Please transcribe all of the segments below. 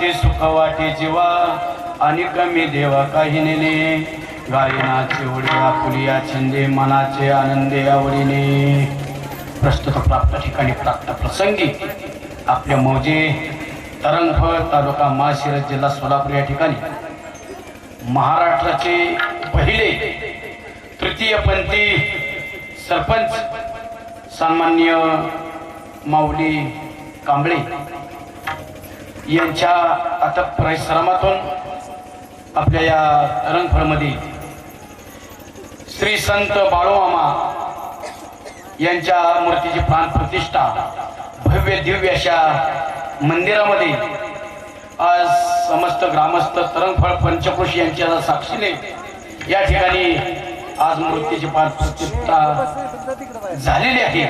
ते सुख वाटे जीवा आणि कमी देवा काही नेने गायनाचे ओढे आपुलिया छंदे मनाचे आनंदे आवडीने प्रस्तुत प्राप्त ठिकाणी प्राप्त प्रसंगी आपल्या मौजे तरंगफळ तालुका माळशिरस जिल्हा सोलापूर या ठिकाणी महाराष्ट्राचे पहिले तृतीयपंथी सरपंच सन्माननीय माऊली कांबळे यांच्या अथक परिश्रमातून आपल्या या तरंगफळमध्ये श्री संत बाळूमामा यांच्या मूर्तीची प्राण प्रतिष्ठा भव्य दिव्य अशा मंदिरामध्ये आज समस्त ग्रामस्थ तरंगफळ पंचक्रोशी यांच्या साक्षीने या ठिकाणी आज मूर्तीची प्राण प्रतिष्ठा झालेली आहे।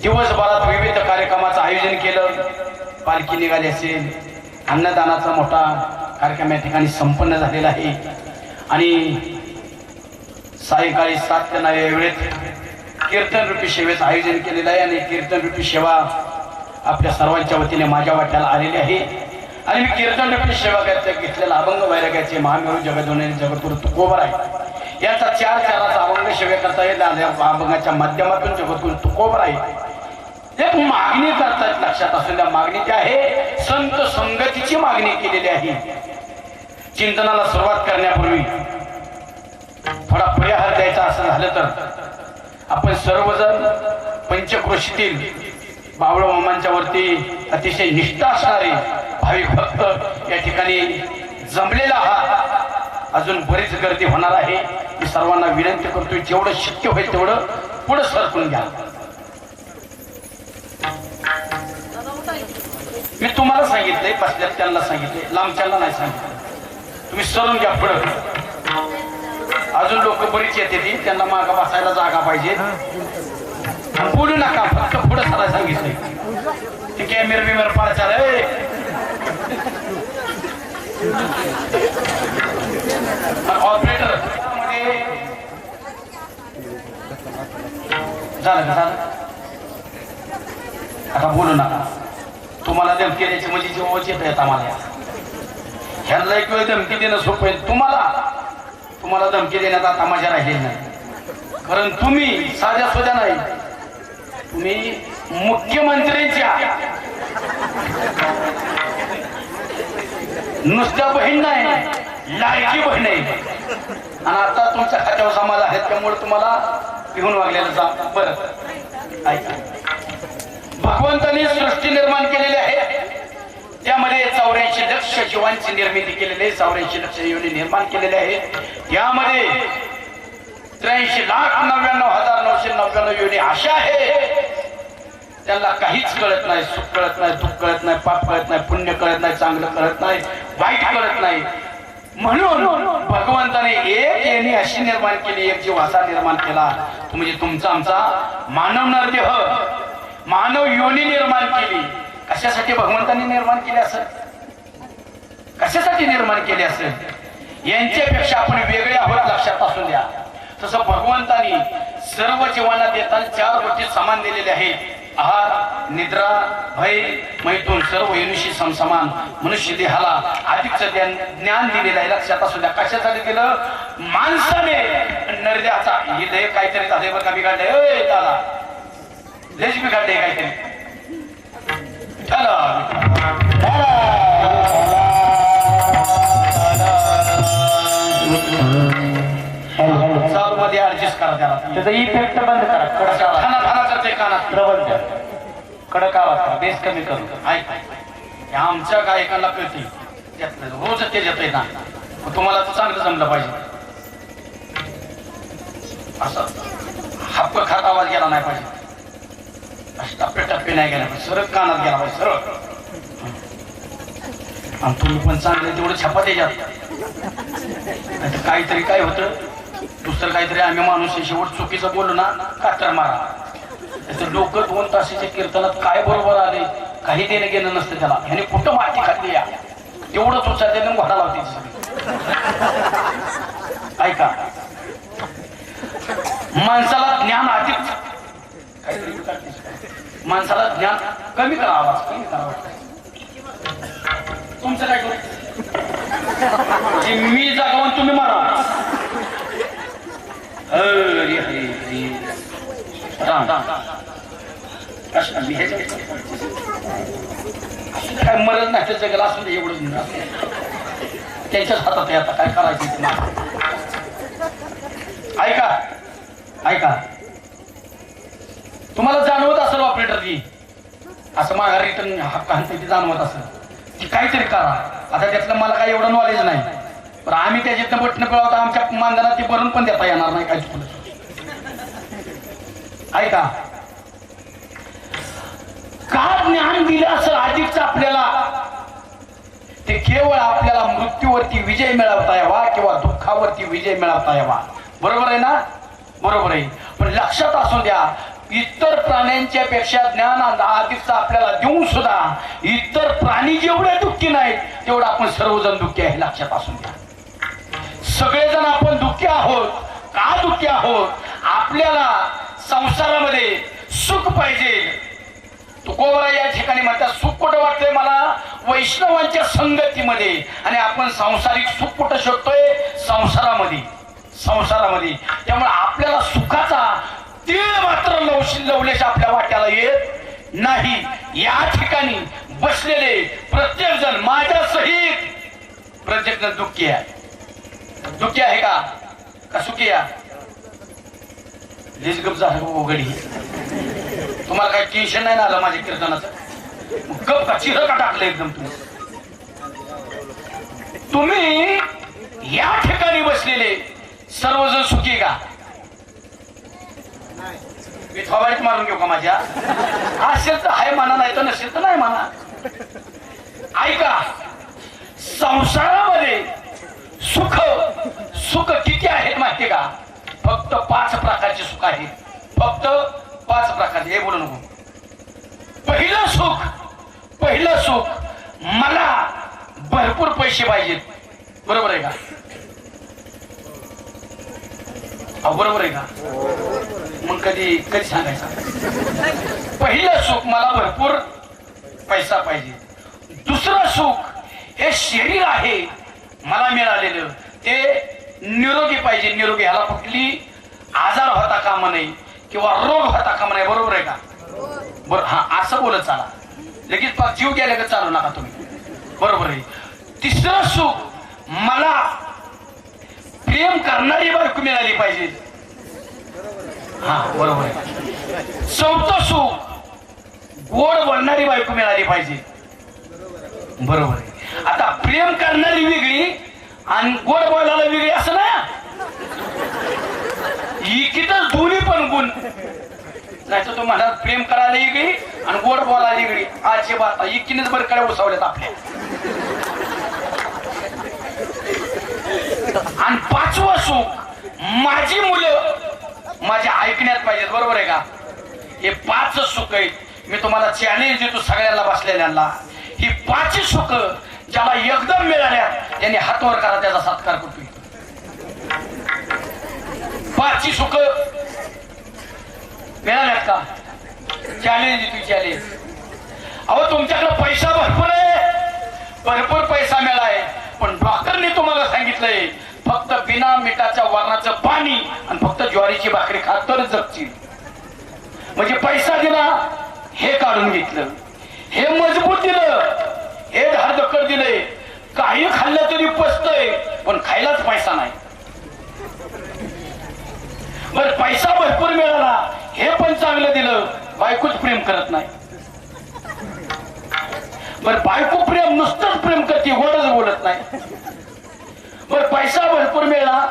दिवसभरात विविध कार्यक्रमाचं आयोजन केलं, पालखी निघाली असेल, अन्नदानाचा मोठा कार्यक्रम या ठिकाणी संपन्न झालेला आहे आणि सायंकाळी 7 ते 9 या वेळेत कीर्तन रूपी सेवेचं आयोजन केलेलं आहे आणि कीर्तन रूपी सेवा आपल्या सर्वांच्या वतीने माझ्या वाट्याला आलेली आहे आणि मी कीर्तन रूपी सेवा घेतलेला अभंग वैराग्याचे महामेरू जगदोने जगतगुरु तुकोबर आहे याचा 4 चाराचा अभंग सेवे करता येईल। अभंगाच्या माध्यमातून जगतगुरु तुकोबर आहे एक मागणी करतात, लक्षात असून त्या मागणी काय आहे, संत संगतीची मागणी केलेली आहे। चिंतनाला सुरुवात करण्यापूर्वी थोडा परिहार द्यायचा असं झालं तर आपण सर्वजण पंचक्रोशीतील बाळूमामांच्या वरती अतिशय निष्ठा असणारे भाविक भक्त या ठिकाणी जमलेला आहात। अजून बरीच गर्दी होणार आहे। मी सर्वांना विनंती करतोय जेवढं शक्य होईल तेवढं पुढे सरकून घ्या। मी तुम्हाला सांगितलंय, बसल्यात त्यांना सांगितलंय, लांबच्यांना नाही सांगितलं, तुम्ही सरून घ्या पुढं। अजून लोक बरीच येते ती, त्यांना मागा बसायला जागा पाहिजे, बोलू नका, फक्त पुढे सरायला सांगितलंय। ते कॅमेरा बिमेरा पाळायचा रे, ऑपरेटर मध्ये झालं का? आता बोलू नका, तुम्हाला धमकी द्यायची म्हणजे जेव्हा येत आहेत आम्हाला, ह्यांना एक वेळ धमकी देणं सोपं आहे, तुम्हाला धमकी देण्यात आता मजा राहिलेली नाही, कारण तुम्ही साध्या सोध्या नाही, तुम्ही मुख्यमंत्र्यांच्या नुसत्या बहीण नाही, लाडकी बहीण आहे आणि आता तुमच्या खात्यावर समाज आहेत, त्यामुळे तुम्हाला घेऊन वागलेलं जा। बरं ऐका, भगवंताने सृष्टी निर्माण केलेली आहे, त्यामध्ये 84 लक्ष जीवांची निर्मिती केलेली आहे, 84 लक्ष योनी निर्माण केलेले आहे, त्यामध्ये 83,99,999 योनी अशा आहे त्यांना काहीच कळत नाही, सुख कळत नाही, दुःख कळत नाही, पाप कळत नाही, पुण्य कळत नाही, चांगलं कळत नाही, वाईट कळत नाही। म्हणून भगवंताने एक योनी अशी निर्माण केली, एक जीव असा निर्माण केला, तो म्हणजे तुमचा आमचा मानव नरदेह, मानव योनी निर्माण केली। कशासाठी भगवंतांनी निर्माण केले असेल, कशासाठी निर्माण केले असेल, यांच्यापेक्षा आपण वेगळे आहोत लक्षात असू द्या। तसं भगवंतांनी सर्व जीवांना देताना 4 गोष्टी समान दिलेल्या आहेत, आहार, निद्रा, भय, मैथून, सर्व योनीशी समसमान मनुष्य देहाला अधिकचं ज्ञान दिलेलं आहे, लक्षात असू द्या। कशासाठी दिलं, माणसाने नरद्याचा हे लय काहीतरी झाले बघा, बिघडलंय त्याला, लयच बिघडलंय काहीतरी, चालू मध्ये ऍडजस्ट करा, त्याला त्याचा इफेक्ट बंद करा, कडक आवाज करते कानात, प्रबंध कडक आवाज करा, बेस कमी करू। ऐक, आमच्या गायकांना कळते, रोज ते येते ना, तुम्हाला तर चांगलं जमलं पाहिजे, असं हप्प खात आवाज गेला नाही पाहिजे, टप्पे टप्पे नाही गेला पाहिजे, सरळ कानात गेला पाहिजे, सरळ। आणि तुम्ही पण चांगले तेवढं छापा त्याच्यात, काहीतरी काय होतं, दुसरं काहीतरी आम्ही माणूस शेवट चुकीचं बोललो ना, कातर मारा, त्याचं लोक 2 तासाच्या कीर्तनात काय बरोबर आले, काही देणं घेणं नसतं त्याला, ह्याने कुठं माती खाल्ली या, एवढंच उचारते घोडा लावते सगळी। ऐका, माणसाला ज्ञान अधिक, माणसाला ज्ञान कमी करा, आवाज कमी करा, तुमचं काय करू मी जागावून तुम्ही मारा हरी हरी हरी राम काय मरत नाही त्या जगाला असून एवढं त्यांच्याच हातात आहे आता काय करायचं तुम्हाला ऐका ऐका तुम्हाला जाणवत असेल ऑपरेटर की असं माघार रिटर्न हक्क ते जाणवत असेल की काहीतरी करा आता त्यातलं मला काही एवढं नॉलेज नाही पण आम्ही त्याच्यातनं बटणं पिळवता आमच्या मानधनात ते भरून पण देता येणार नाही काय चुकलं ऐका का ज्ञान दिलं असेल अधिकच आपल्याला ते केवळ आपल्याला मृत्यूवरती विजय मिळवता यावा किंवा दुःखावरती विजय मिळवता यावा बरोबर आहे ना बरोबर आहे पण लक्षात असू द्या इतर प्राण्यांच्या पेक्षा ज्ञान अधिकच आपल्याला देऊन सुद्धा इतर प्राणी जेवढे दुःखी नाहीत तेवढं आपण सर्वजण दुःखी आहे लक्षात असून द्या सगळेजण आपण दुःखी आहोत का दुःखी आहोत आपल्याला संसारामध्ये सुख पाहिजे तुकोबरा या ठिकाणी म्हणतात सुख कुठं वाटतंय मला वैष्णवांच्या संगतीमध्ये आणि आपण सांसारिक सुख कुठं शोधतोय संसारामध्ये त्यामुळे आपल्याला सुखाचा तीळ मात्र लवलेश आपल्या वाट्याला येत नाही या ठिकाणी बसलेले प्रत्येक जण माझ्या सहित प्रत्येक जण दुःखी आहे का सुखी आहे गप झालं उघडी तुम्हाला काही टेन्शन नाही ना आलं माझ्या कीर्तनाचं गप का चिर का टाकलं एकदम तुम्ही या ठिकाणी बसलेले सर्वजण सुखी का मी थोबाडीत मारून घेऊ का माझ्या असेल तर हाय म्हणा नाही तर नसेल तर नाही म्हणा ऐका संसारामध्ये सुख किती आहेत माहिती का फक्त 5 प्रकारचे सुख आहेत फक्त 5 प्रकारचे हे बोलू नको पहिलं सुख मला भरपूर पैसे पाहिजेत बरोबर आहे का बरोबर आहे का मग कधी सांगायचं पहिलं सुख मला भरपूर पैसा पाहिजे दुसरं सुख हे शरीर आहे मला मिळालेलं ते निरोगी पाहिजे निरोगी ह्याला कुठली आजार होता कामा नाही किंवा रोग होता कामा नाही बरोबर आहे का बरं हा असं बोलत चाला लगेच जीव गेल्या का चालू नका तुम्ही बरोबर आहे तिसरं सुख मला प्रेम करणारी बायको मिळाली पाहिजे हा बरोबर आहे चौथं सुख गोड बोलणारी बायको मिळाली पाहिजे बरोबर आहे आता प्रेम करणारी वेगळी आणि गोड बोलायला वेगळी असं ना इकितच दोन्ही पण गुण नाही तर तुम्हाला प्रेम करायला वेगळी आणि गोड बोलायला वेगळी आजची बात इकिनेच बरं कडे उसवल्यात आपल्या आणि 5वं सुख माझी मुलं माझ्या ऐकण्यात पाहिजेत बरोबर आहे का हे 5 सुख आहेत मी तुम्हाला चॅलेंज देतो सगळ्यांना बसलेल्यांना ही 5 सुख ज्याला एकदम मिळाल्या त्यांनी हात वर करा त्याचा सत्कार करतोय 5 सुख मिळाल्यात का चॅलेंज देतो चॅलेंज अहो तुमच्याकडे पैसा भरपूर आहे भरपूर पैसा मिळालाय पण डॉक्टरने तुम्हाला सांगितलंय फक्त बिना मिठाच्या वरणाचं पाणी आणि फक्त ज्वारीची भाकरी खात तरच जगतील म्हणजे पैसा दिला हे काढून घेतलं हे मजबूत दिलं हे धारदक्कड दिले काही खाल्लं तरी पचतंय पण खायलाच पैसा नाही बर पैसा भरपूर मिळाला हे पण चांगलं दिलं बायकोच प्रेम करत नाही बर बायको प्रेम नुसतंच प्रेम करते गोडच बोलत नाही बर पैसा भरपूर मिळाला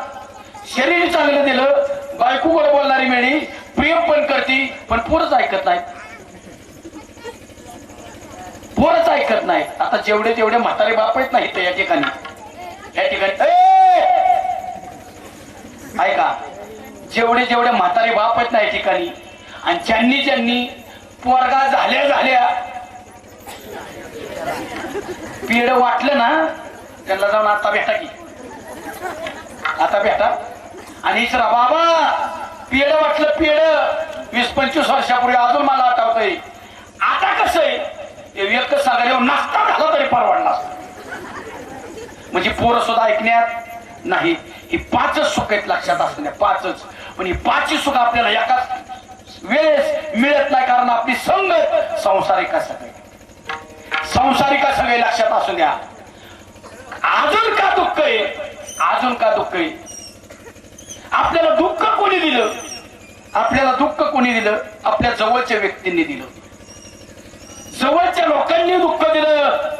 शरीर चांगलं दिलं बायको गोड बोलणारी मिळली प्रेम पण करते पण पोरच ऐकत नाही पोरच ऐकत नाही आता जेवढे तेवढे म्हातारे बाप आहेत नाही तर या ठिकाणी ऐका जेवढे म्हातारे बाप आहेत ना या ठिकाणी आणि ज्यांनी पोरगा झाल्या पीड वाटलं ना त्यांना जाऊन आता भेटा आणि इचरा बाबा पीड वाटलं पीड 20-25 वर्षापूर्वी अजून मला आठवतंय आता कसं आहे एक सांगायला नाश्ता झाला तरी परवडला म्हणजे पोरं सुद्धा ऐकण्यात नाही. ही 5च सुख आहेत लक्षात असू द्या, 5च. पण ही 5ही सुख आपल्याला एकाच वेळेस मिळत नाही, कारण आपली संगत संसारिका सगळे लक्षात असू द्या. अजून का दुःख आहे, अजून का दुःख आहे? आपल्याला दुःख कोणी दिलं? आपल्याला दुःख कोणी दिलं? आपल्या जवळच्या व्यक्तींनी दिलं, जवळच्या लोकांनी दुःख दिलं.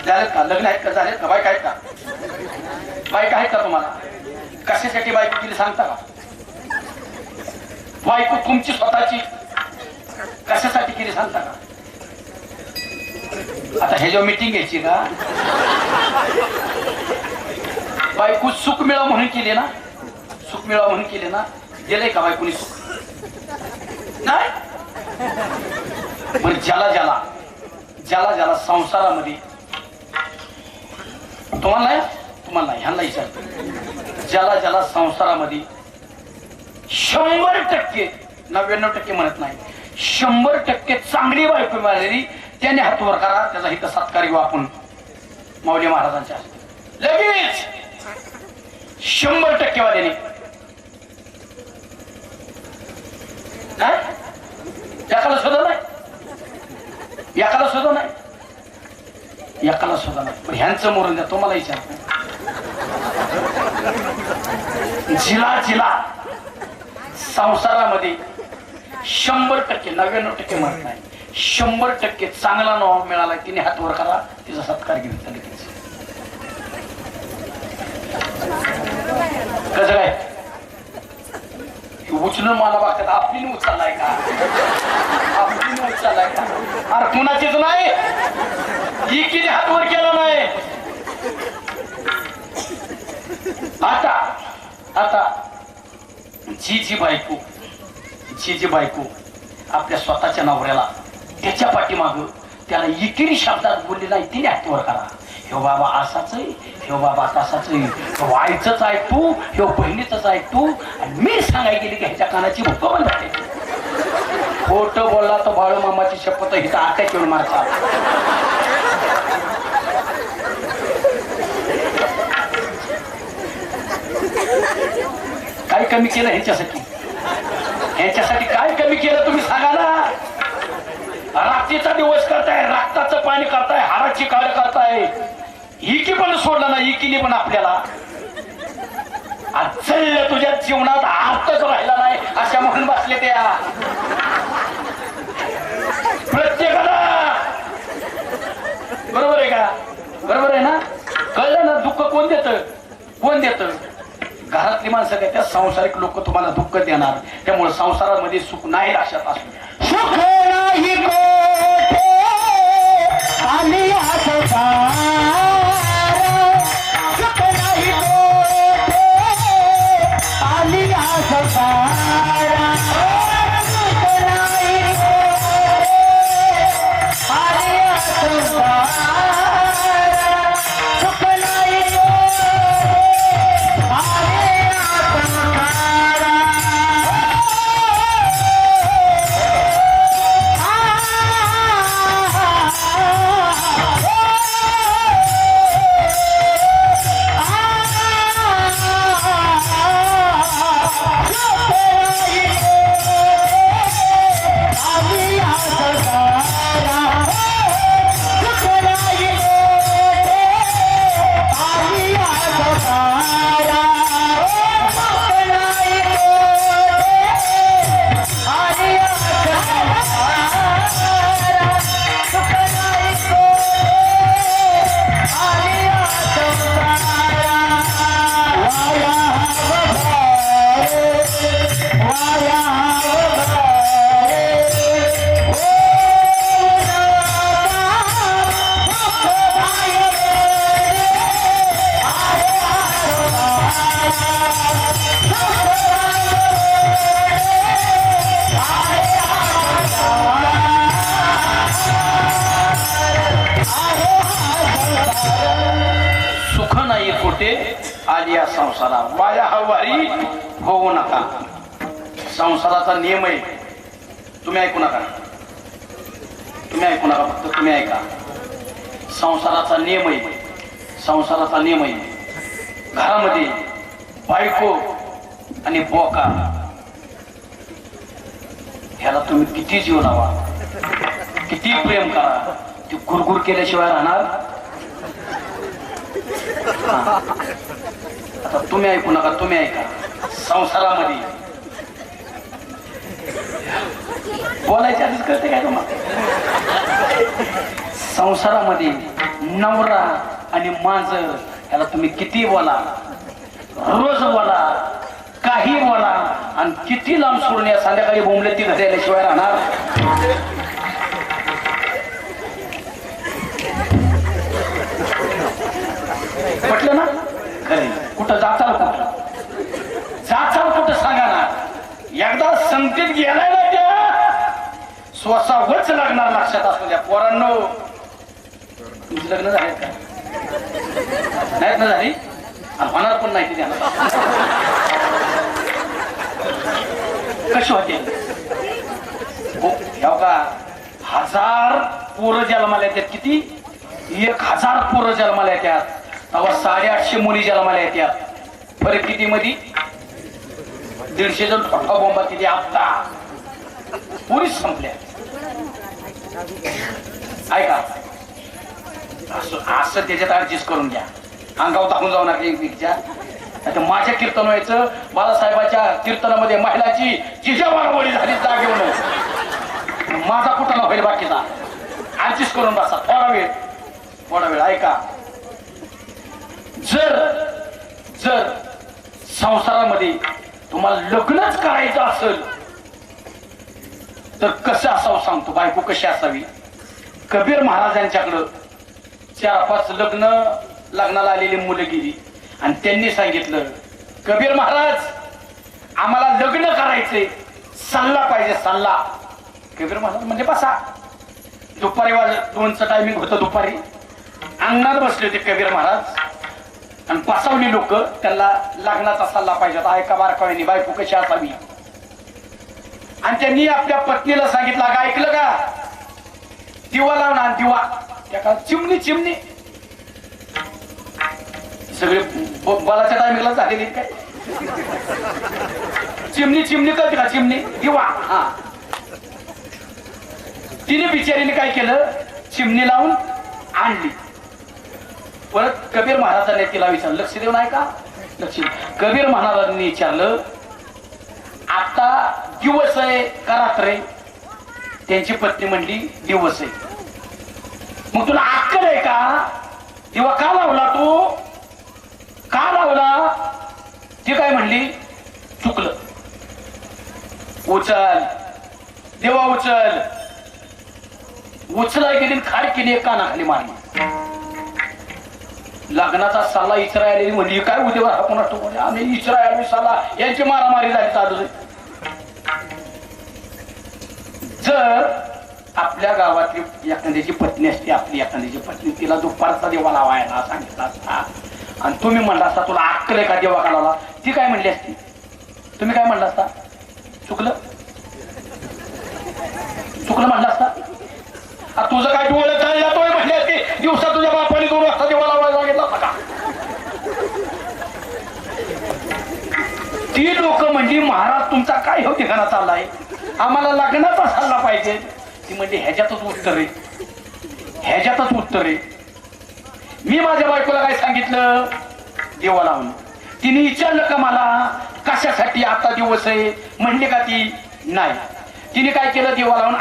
झालं का? लग्न आहेत का? झाले का? बाईक आहेत का? बाईक आहेत का तुम्हाला? कशासाठी बायको केली सांगता का? बायको तुमची स्वतःची कशासाठी केली सांगता का? आता हे जेव्हा मीटिंग घ्यायची का, बायको सुख मिळावं म्हणून केली ना, सुख मिळावं म्हणून केले ना. दिलंय का बायकोनी सुख? नाही. पण ज्याला ज्याला ज्याला ज्याला संसारामध्ये, तुम्हाला नाही, तुम्हाला नाही, ह्यांना विचारतो, ज्याला ज्याला संसारामध्ये 100%, 99% म्हणत नाही, 100% चांगली बायको मिळालेली, त्याने हात वर करा, त्याचा हित सत्कार घेऊ आपण माऊली महाराजांच्या लगेच. 100% वाल्याने एकाला सुद्धा नाही, एकाला सुद्धा नाही, एकाला सुद्धा नाही. पण ह्यांचं मोरून द्या. तुम्हाला विचारतो, जिला जिला संसारामध्ये 100%, 99% म्हणत नाही, 100% चांगला नवरा मिळाला, तिने हात वर करा, तिचा सत्कार घेऊन चालले. कसं काय उचलून मला बघतात, आपलीने उचललाय का? आपलीने उचललाय का? अरे कुणाचीच नाही, एकीने हात वर केला नाही. आता आता जी बायको आपल्या स्वतःच्या नवऱ्याला त्याच्या पाठीमाग त्याला एकेरी शब्दात बोलली नाही, तिने हात वर करा. ह्यो बाबा असाच आहे, ह्यो बाबा तसाच आहे, व्हायचंच आहे तू, ह्यो बहिणीच आहे तू, आणि मी सांगाय गेली की ह्याच्या कानाची भूक बंद झाली. खोटं बोलला तर बाळू मामाची शपथ हिचा आट्या घेऊन मारचा. काय कमी केलं ह्याच्यासाठी? ह्याच्यासाठी काय कमी केलं तुम्ही सांगा ना. रात्रीचा दिवस करताय, रक्ताचं पाणी करताय, हाराची काळ करताय, इकी पण सोडलं ना, इकीने पण आपल्याला चल तुझ्या जीवनात अर्थच राहिला नाही अशा म्हणून बसले त्या. प्रत्येकाला बरोबर आहे का? बरोबर आहे ना? कळलं ना? दुःख कोण देत? कोण देत? घरातली माणसं काय, त्या सांसारिक लोक तुम्हाला दुःख देणार. त्यामुळे संसारामध्ये सुख नाही लक्षात असू. सुख नाही आली या संसारात वाया हवारी होऊ नका. संसाराचा नियम आहे, तुम्ही ऐकू नका, तुम्ही ऐकू नका, फक्त तुम्ही ऐका. संसाराचा नियम आहे, संसाराचा नियम आहे. घरामध्ये बायको आणि बोका ह्याला तुम्ही किती जीव लावा, किती प्रेम करा, ती गुरगुर केल्याशिवाय राहणार. आता तुम्ही ऐकू नका, तुम्ही ऐका. संसारामध्ये बोलायच्या आधीच कळते काय तुम्हाला? संसारामध्ये नवरा आणि मांजर याला तुम्ही किती बोला, रोज बोला, काही बोला, आणि किती लांब सोडून या संध्याकाळी बोंबले ती घरी आल्याशिवाय राहणार. म्हटलं ना खरे. कुठं जाचाल, कुठं जाचाल, कुठं सांगा ना. एकदा संगतीत गेलाय ना त्या स्वसावच लागणार. लक्षात असू द्या पोरांनो. तुमची लग्न झालेत का? नाहीत ना झाली, आणि होणार पण नाही. त्यांना कशी होते हो का? 1000 पोरं जन्माला येतात. किती? 1000 पोरं जन्माला येतात. तेव्हा 850 मुली जन्माला येतात. फरक किती मध्ये? 150 जण ठोठा बोंबा किती आता पुरीच संपल्या. ऐका, असं त्याच्यात ऍडजस्ट करून घ्या. अंगावर दाखवून जाऊ नका एकमेकीच्या. आता माझ्या कीर्तन व्हायचं, बाळासाहेबाच्या कीर्तनामध्ये महिलाची जिजा वारवडी झाली जागेवर. माझा कुठं ना होईल बाकीचा. ऍडजस्ट करून बसा थोडा वेळ, थोडा वेळ. ऐका, जर संसारामध्ये तुम्हाला लग्नच करायचं असेल तर कसं असावं सांगतो. बायको कशी असावी? कबीर महाराजांच्याकडं 4-5 लग्नाला आलेली मुलं गेली आणि त्यांनी सांगितलं, कबीर महाराज आम्हाला लग्न करायचंय, सल्ला पाहिजे, सल्ला. कबीर महाराज म्हणजे बसा. दुपारी 2चं टायमिंग होतं. दुपारी अंगणात बसले होते कबीर महाराज आणि बसावली लोक. त्यांना लग्नाचा सल्ला पाहिजे होता. ऐका बारकाव्यानी बायको कशी असावी. आणि त्यांनी आपल्या पत्नीला सांगितलं, का ऐकलं का? दिवा लावला. दिवा त्या काळात चिमणी सगळे बालाच्या टायमिंगला झालेली काय? चिमणी कळते का? चिमणी दिवा. हा, तिने बिचारीने काय केलं? चिमणी लावून आणली. परत कबीर महाराजांनी तिला विचारलं, लक्ष देऊन ऐका, लक्ष. कबीर महाराजांनी विचारलं, आता दिवस आहे का रात्र आहे? त्यांची पत्नी म्हणली दिवस आहे. मग तुला अक्कल आहे का? दिवा का लावला तू? का लावला? ती काय म्हणली? चुकलं. उचल देवा, उचल. उचलाय गेली, खाडकीने कानाखाली मारली. लग्नाचा सल्ला इस्रायली म्हणजे काय उद्या आपण असतो. आम्ही इस्रायली सल्ला, यांची मारामारी झाली चालू. जर आपल्या गावातली एखाद्याची पत्नी असते, आपली एखाद्याची पत्नी, तिला दुपारचा देवा लावायला सांगितला असता आणि तुम्ही म्हणला असता तुला अक्कल आहे का देवा काढावा, ती काय म्हणली असती? तुम्ही काय म्हणला असता? चुकलं म्हणला असता. तुझं काय डोळं चालला तोय म्हणले असते, दिवसा तुझ्या बापाने 2 वाजता देवा लावायला सांगितला होता का? ती लोक म्हणजे महाराज तुमचा काय हो ठिकाणा चाललाय, आम्हाला लग्नाचा सल्ला पाहिजे. ती म्हणजे ह्याच्यातच उत्तर आहे, ह्याच्यातच उत्तर आहे. मी माझ्या बायकोला काय सांगितलं? देवा लावून. तिने विचारलं का मला कशासाठी आता दिवस आहे? म्हणली का ती? नाही. तिने काय केलं? देवा लावून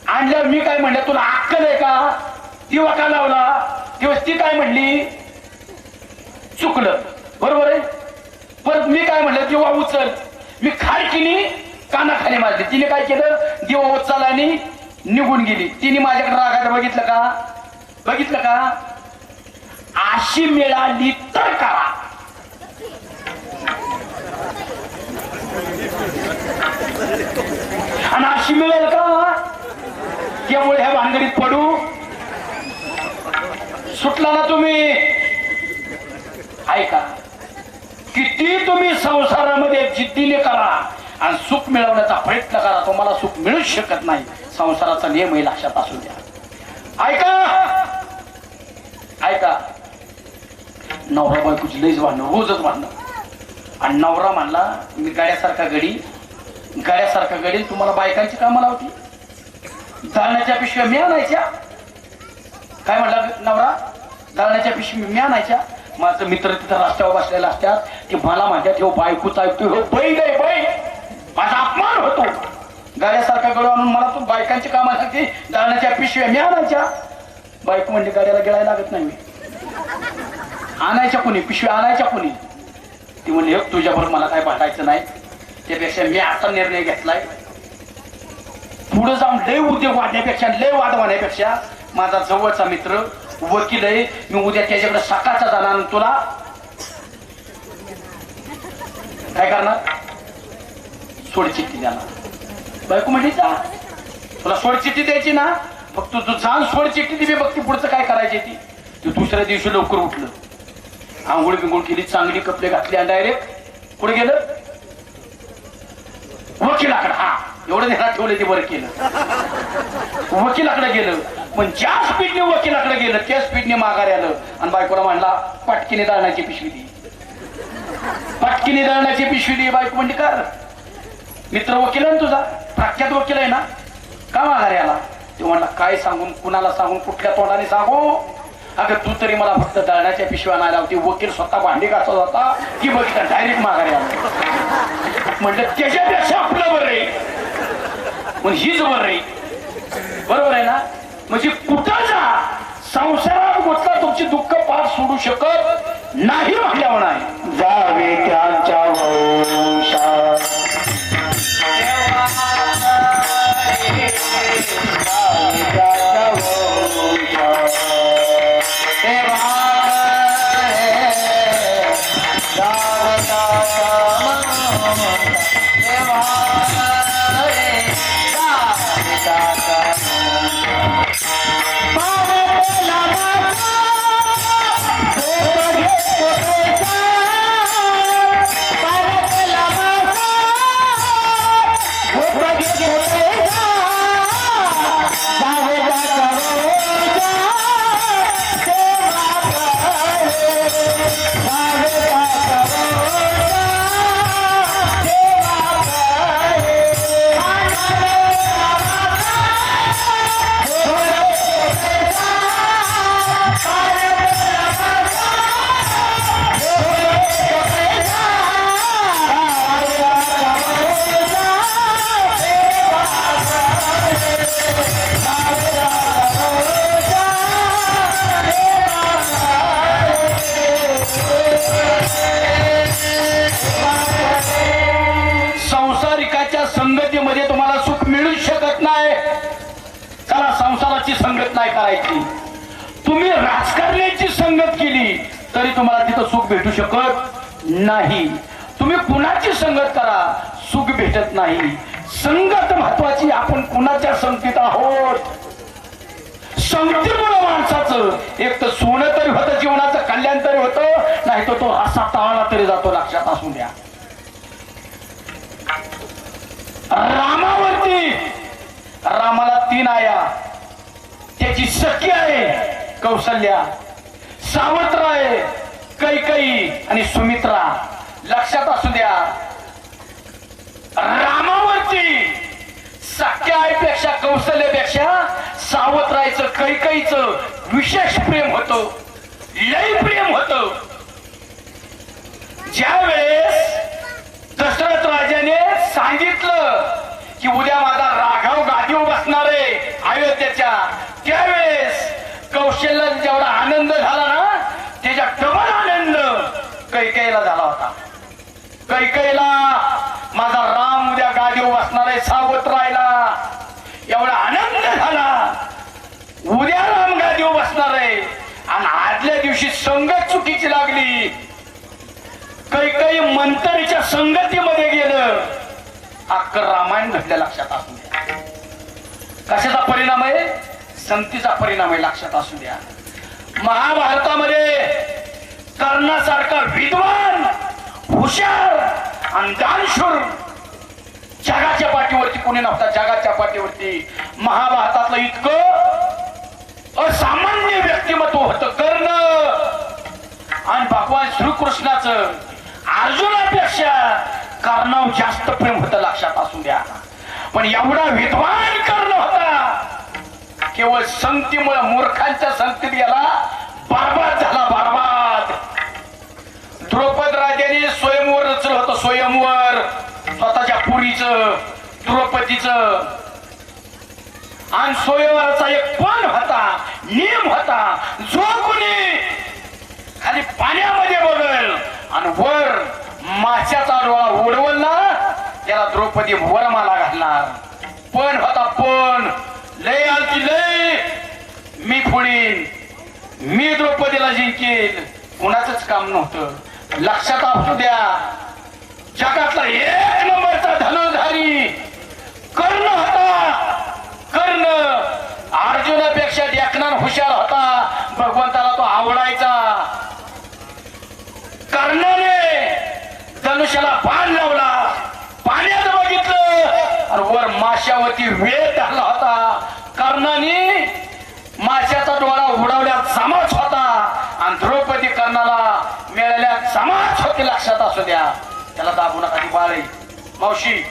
आणल्यावर मी काय म्हणलं, तुला अक्कल आहे का? दिवा का लावला? दिवस ती काय म्हणली? चुकलं. बरोबर आहे. परत मी काय म्हणलं? दिवा उचल. मी खाडकीने कानाखाली मारली. तिने काय केलं? दिवा उचलला आणि निघून गेली. तिने माझ्याकडे रागात बघितलं का? अशी मिळाली तर करा. आणि अशी मिळेल का? त्यामुळे ह्या भानगडीत पडू. सुटला ना तुम्ही. ऐका, किती तुम्ही संसारामध्ये जिद्दीने करा आणि सुख मिळवण्याचा प्रयत्न करा, तुम्हाला सुख मिळूच शकत नाही. संसाराचा नियम हे लक्षात असू द्या. ऐका, ऐका, नवरा बायकोची लईच भांडणं, रोजच भांडणं. आणि नवरा म्हणला मी गाड्यासारखा गडी तुम्हाला बायकांची कामं लावती, दळण्याच्या पिशव्या मी आणायच्या. काय म्हणला नवरा? दळण्याच्या पिशव्या मी आणायच्या. माझं मित्र तिथं रस्त्यावर बसलेला असतात, की मला म्हणतात हो बायकोच ऐकतोय, हो बैल आहे बैल, माझा अपमान होतो. गाड्यासारखा गडू आणून मला तू बायकांची कामं सांगते, दळण्याच्या पिशव्या मी आणायच्या. बायको म्हणजे गाड्याला गिळायला लागत नाही, मी आणायच्या कोणी पिशव्या आणायच्या कोणी. ती म्हणली तुझ्याबरोबर मला काय भांडायचं नाही, त्यापेक्षा मी आता निर्णय घेतलाय, पुढे जाऊन लय उद्योग वाढण्यापेक्षा, लय वाद वाढण्यापेक्षा माझा जवळचा मित्र वकील आहे, मी उद्या त्याच्याकडे सकाळचा जाणार. तुला काय करणार? सोडचिठ्ठी देणार. बायको म्हणली जा, तुला सोडचिठ्ठी द्यायची ना, फक्त तू जाऊन सोडचिठ्ठी दिली, बघ ती पुढचं काय करायची ती. दुसऱ्या दिवशी लवकर उठलं, आंघोळ बिंघोळ केली, चांगली कपडे घातले आणि डायरेक्ट पुढे गेलं वकिलाकडे. हा एवढं ध्यानात ठेवलं ते बरं केलं. वकिलाकडे गेलं, पण ज्या स्पीडने वकिलाकडे गेलं त्या स्पीडने माघारी आलं आणि बायकोला म्हणला पटकीने दळण्याची पिशवी दे, पटकीने दळण्याची पिशवी दे. बायको म्हणली कर, मित्र वकील आहे तुझा, प्रख्यात वकील आहे ना, का माघारी आला? तो म्हणला काय सांगून, कुणाला सांगून, कुठल्या तोंडाने सांगू? अगं तू तरी मला फक्त दळण्याच्या पिशव्या आणायला होती, वकील स्वतः भांडी घासत होता की बघितलं डायरेक्ट माघारी आला. म्हणलं त्याच्यापेक्षा आपलं बरं आहे, पण हीच बरं आहे. बरोबर आहे ना? म्हणजे कुठं जा, संसारात गुंतला तुमची दुःख पार सोडू शकत नाही म्हटल्यावर नाही. जावे त्यांच्या वंशात संगतीमध्ये तुम्हाला सुख मिळू शकत नाही. चला संसाराची संगत नाही करायची. तुम्ही राजकारण्याची संगत केली तरी तुम्हाला तिथं सुख भेटू शकत नाही. तुम्ही कुणाची संगत करा, सुख भेटत नाही. संगत महत्वाची. आपण कुणाच्या संगतीत आहोत. संगतीमुळे माणसाचं एक तर सोनं तरी होतं, जीवनाचं कल्याण तरी होतं, नाही तर तो असा ताळला तरी जातो. लक्षात असू द्या. रामावरती, रामाला 3 आया, त्याची सखी आहे कौशल्या, सावत्र आहे कैकेयी आणि सुमित्रा. लक्षात असू द्या. रामावरती सख्या आईपेक्षा, कौशल्यापेक्षा सावत्रायचं, कैकेयीचं विशेष प्रेम होतं, लय प्रेम होतं. ज्या वेळेस दशरथ राजाने सांगितलं की उद्या माझा राघव गादीवर बसणार आहे अयोध्येच्या, त्यावेळेस कौशल्याला जेवढा आनंद झाला ना, त्याच्या डबल आनंद कैकेयीला झाला होता. कैकेयीला माझा राम उद्या गादीवर बसणार आहे, सावत्र राहिला, एवढा आनंद झाला. उद्या राम गादीवर बसणार आहे आणि आदल्या दिवशी संगत चुकीची लागली. कैकेयी मंथरेच्या संगतीमध्ये गेलं. अख्खं रामायण घडलं. लक्षात असू द्या. कशाचा परिणाम आहे? संगतीचा परिणाम आहे. लक्षात असू द्या. महाभारतामध्ये कर्णासारखा विद्वान, हुशार आणि दानशूर जगाच्या पाठीवरती कोणी नव्हता. जगाच्या पाठीवरती महाभारतातलं इतकं असामान्य व्यक्तिमत्व होतं. कर्ण आणि भगवान श्रीकृष्णाचं अर्जुनापेक्षा कर्णावर जास्त प्रेम होतं, लक्षात असू द्या. पण एवढा विद्वान कर्ण होता, केवळ संगतीमुळे, मूर्खांच्या संगतीत गेला, बरबाद झाला, बरबाद. द्रौपद राजाने स्वयंवर रचलं होतं, स्वयंवर स्वतःच्या पुरीचं, द्रौपदीचं. आणि स्वयंवराचा एक पण होता, नियम होता, जो कोणी खाली पाण्यामध्ये बघल आणि वर माशाचा डोळा उडवल ना, त्याला द्रौपदी वरमाला घालणार. पण होता, पण लय आलती लय, मी फोडीन, मी द्रौपदीला जिंकेल, कुणाचंच काम नव्हतं. लक्षात असू द्या, जगातला एक नंबरचा धनुर्धारी कर्ण होता. कर्ण अर्जुनापेक्षा देखना हुशार होता, भगवंताला तो आवडायचा. कर्णाने धनुष्याला बाण लावला, पाण्यात बघितलं आणि वर माशावरती वेळ टाकला होता. कर्णाने माशाचा डोळा उडवल्या जमाच होता आणि द्रौपदी कर्णाला मिळाल्या जमाच होती. लक्षात असू द्या, त्याला दाबू नका, ती बाळ आहे. मावशी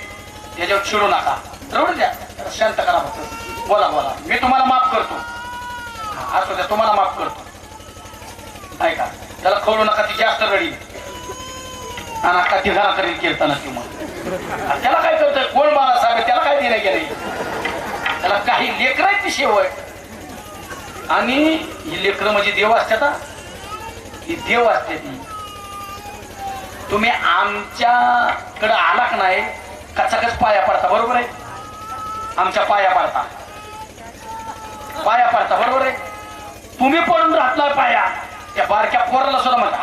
त्याच्यावर चिडू नका, रडू द्या, शांत करा फक्त. बोला बोला, मी तुम्हाला माफ करतो. असू द्या, तुम्हाला माफ करतो. ऐका, त्याला खवळू नका, ती जास्त रडी आणि आता ती घरा करील कीर्तन. ती मग त्याला काय करतोय, कोण बाळासाहेब, त्याला काय देणं गेलं. त्याला काही लेकर आहेत ती शेवट. आणि ही लेकर म्हणजे देव असतात, ही देव असते. ती तुम्ही आमच्याकडे आला का नाही, कचाकच पाया पडता, बरोबर आहे. आमच्या पाया पडता, पाया पडता, बरोबर आहे. तुम्ही पडून राहता पाया, त्या बारक्या पोराला सुद्धा म्हणता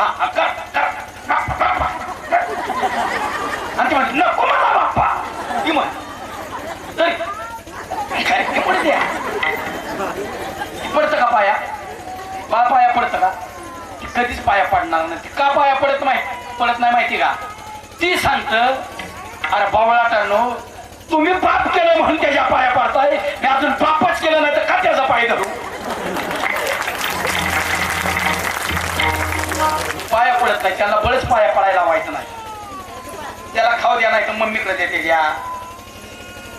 आणि ती म्हणते नको मला बाप्पा, ती म्हण तरी पडते द्या. पडतं का पाया, बा पाया पडतं का, ती कधीच पाया पडणार नाही. ती का पाया पडत नाही माहिती का, ती सांगत अरे बावळाटांनो, तुम्ही पाप केलं म्हणून त्याच्या पाया पडताय, मी अजून पापच केलं नाही तर का त्याचा पाय धरू. पाया पडत नाही, त्यांना बळच पाया पडायला व्हायचं नाही. त्याला खाऊ द्या, नाही तर मम्मीकडे देते द्या.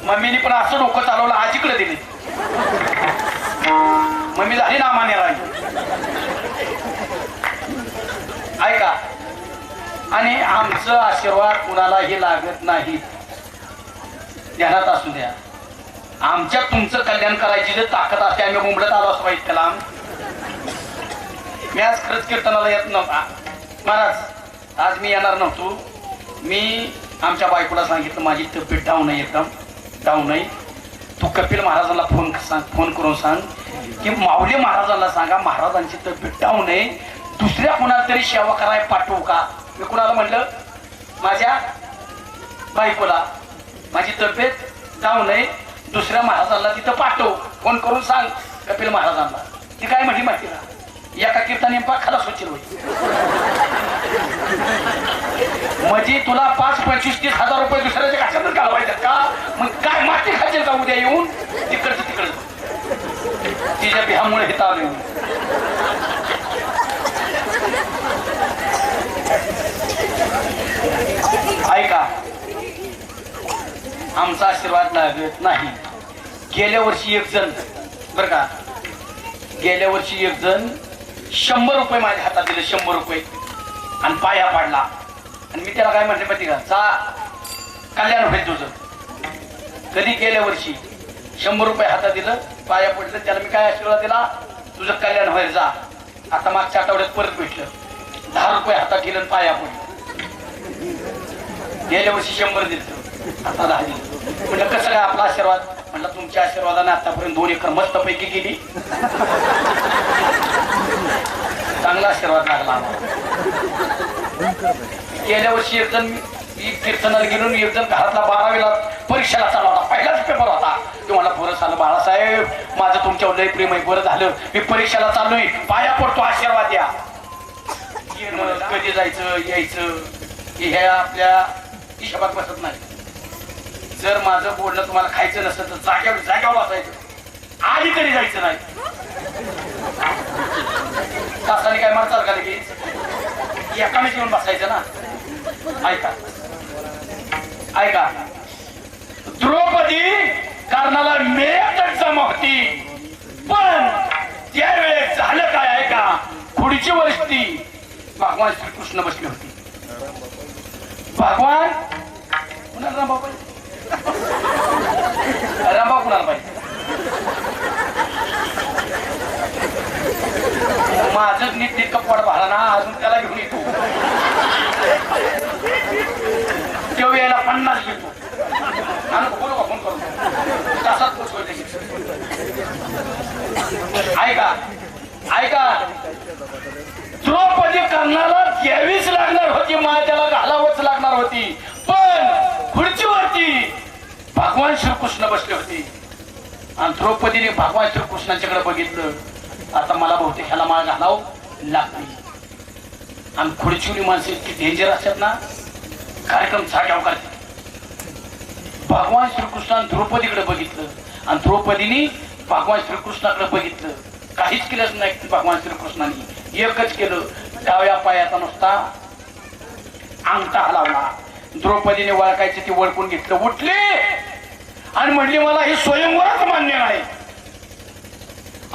मम्मीने पण असं डोकं चालवलं, आजीकडे दिले. मम्मी झाली ना मान्य राहिली. ऐका, आणि आमचं आशीर्वाद कुणालाही लागत नाही, ध्यानात असू द्या. आमच्या तुमचं कल्याण करायची जर ताकद असते, आम्ही मुंबईत आलो असतो पाहिजे. त्याला मी आज खरंच कीर्तनाला येत नव्हता महाराज, आज मी येणार नव्हतो. मी आमच्या बायकोला सांगितलं माझी तब्येत डाऊन आहे, एकदम डाऊन आहे. तू कपिल महाराजांना फोन करून सांग की माऊली महाराजांना सांगा महाराजांची तब्येत डाऊन आहे, दुसऱ्या कुणाला तरी सेवा करायला पाठवू का. मी कुणाला म्हणलं, माझ्या बायकोला माझी तब्येत डाऊन आहे, दुसऱ्या महाराजांना तिथं पाठव, फोन करून सांग कपिल महाराजांना. ती काय म्हटली माहिती का, एका कीर्तनी खाला सोचील होती. म्हणजे तुला 5-25-30 हजार रुपये दुसऱ्याच्या घाशातच घालवायचं का, मग काय माती खायचे का उद्या येऊन तिकडचं तिकडचं. तिच्या बिहामुळे हे चालू येऊन ऐका, आमचा आशीर्वाद लागत नाही. गेल्या वर्षी एक जण, बर का, गेल्या वर्षी एक जण 100 रुपये माझ्या हातात दिले, 100 रुपये, आणि पाया पाडला. आणि मी त्याला काय म्हटलं माहिती का, जा कल्याण होईल तुझं. कधी गेल्या वर्षी 100 रुपये हातात दिलं, पाया पडलं, त्याला मी काय आशीर्वाद दिला, तुझं कल्याण होईल जा. आता मागच्या आठवड्यात परत भेटलं, 10 रुपये हातात गेलं, पाया पडलं. गेल्या वर्षी 100 दिलं, आता 10 दिलं. म्हटलं कसं काय आपला आशीर्वाद, म्हटलं तुमच्या आशीर्वादाने आतापर्यंत 2 एकर मस्त पैकी गेली, चांगला आशीर्वाद लागला. गेल्या वर्षी एक जण कीर्तनाला गेलो, एक जण घरातला 12वीला परीक्षेला चालू होता, पहिलाच पेपर होता. ते मला बरं झालं बाळासाहेब, माझं तुमच्यावर लय प्रेम आहे, बरं झालं मी परीक्षेला चाललोय, पाया पडतो, आशीर्वाद द्या. कधी जायचं यायचं हे आपल्या हिशोबात बसत नाही. जर माझं बोलणं तुम्हाला खायचं नसतं तर जाग्यावर बसायचं, आधी तरी जायचं नाही. तासाने काय मारतात का लगेच, एकामेक येऊन बसायचं ना. ऐका ऐका, द्रौपदी कर्णाला मेळ्यातच जमा होती, पण त्यावेळेस झालं काय ऐका. खुर्ची वरती भगवान श्रीकृष्ण बसले होते. भगवान कुणाला रामभाऊ पाहिजे, रामभाऊ कुणाला पाहिजे. माझं नीट नीट कपड भाला ना, अजून त्याला घेऊन येतो. तेव्हा यायला 50 घेतो आणि बोलू का फोन करतो तसाच पोचवतो. ऐका ऐका, द्रौपदी कर्णाला घ्यावीच लागणार होती, माय त्याला घालावंच लागणार होती, पण खुर्चीवरती भगवान श्रीकृष्ण बसले होते. आणि द्रौपदीने भगवान श्रीकृष्णाच्याकडे बघितलं. आता मला बहुतेक ह्याला माळ घालावं लागते. आणि खुर्चीवरी माणसं इतकी डेंजर असतात ना, कार्यक्रम जाग्यावर करते. भगवान श्रीकृष्णाने द्रौपदीकडे बघितलं आणि द्रौपदीने भगवान श्रीकृष्णाकडे बघितलं. काहीच केलंच नाही भगवान श्रीकृष्णाने, एकच केलं, डाव्या पायाचा नुसता अंगठा हलवला. द्रौपदीने वळकायचे ते वळकून घेतलं, उठले आणि म्हणली मला हे स्वयंवरच मान्य नाही.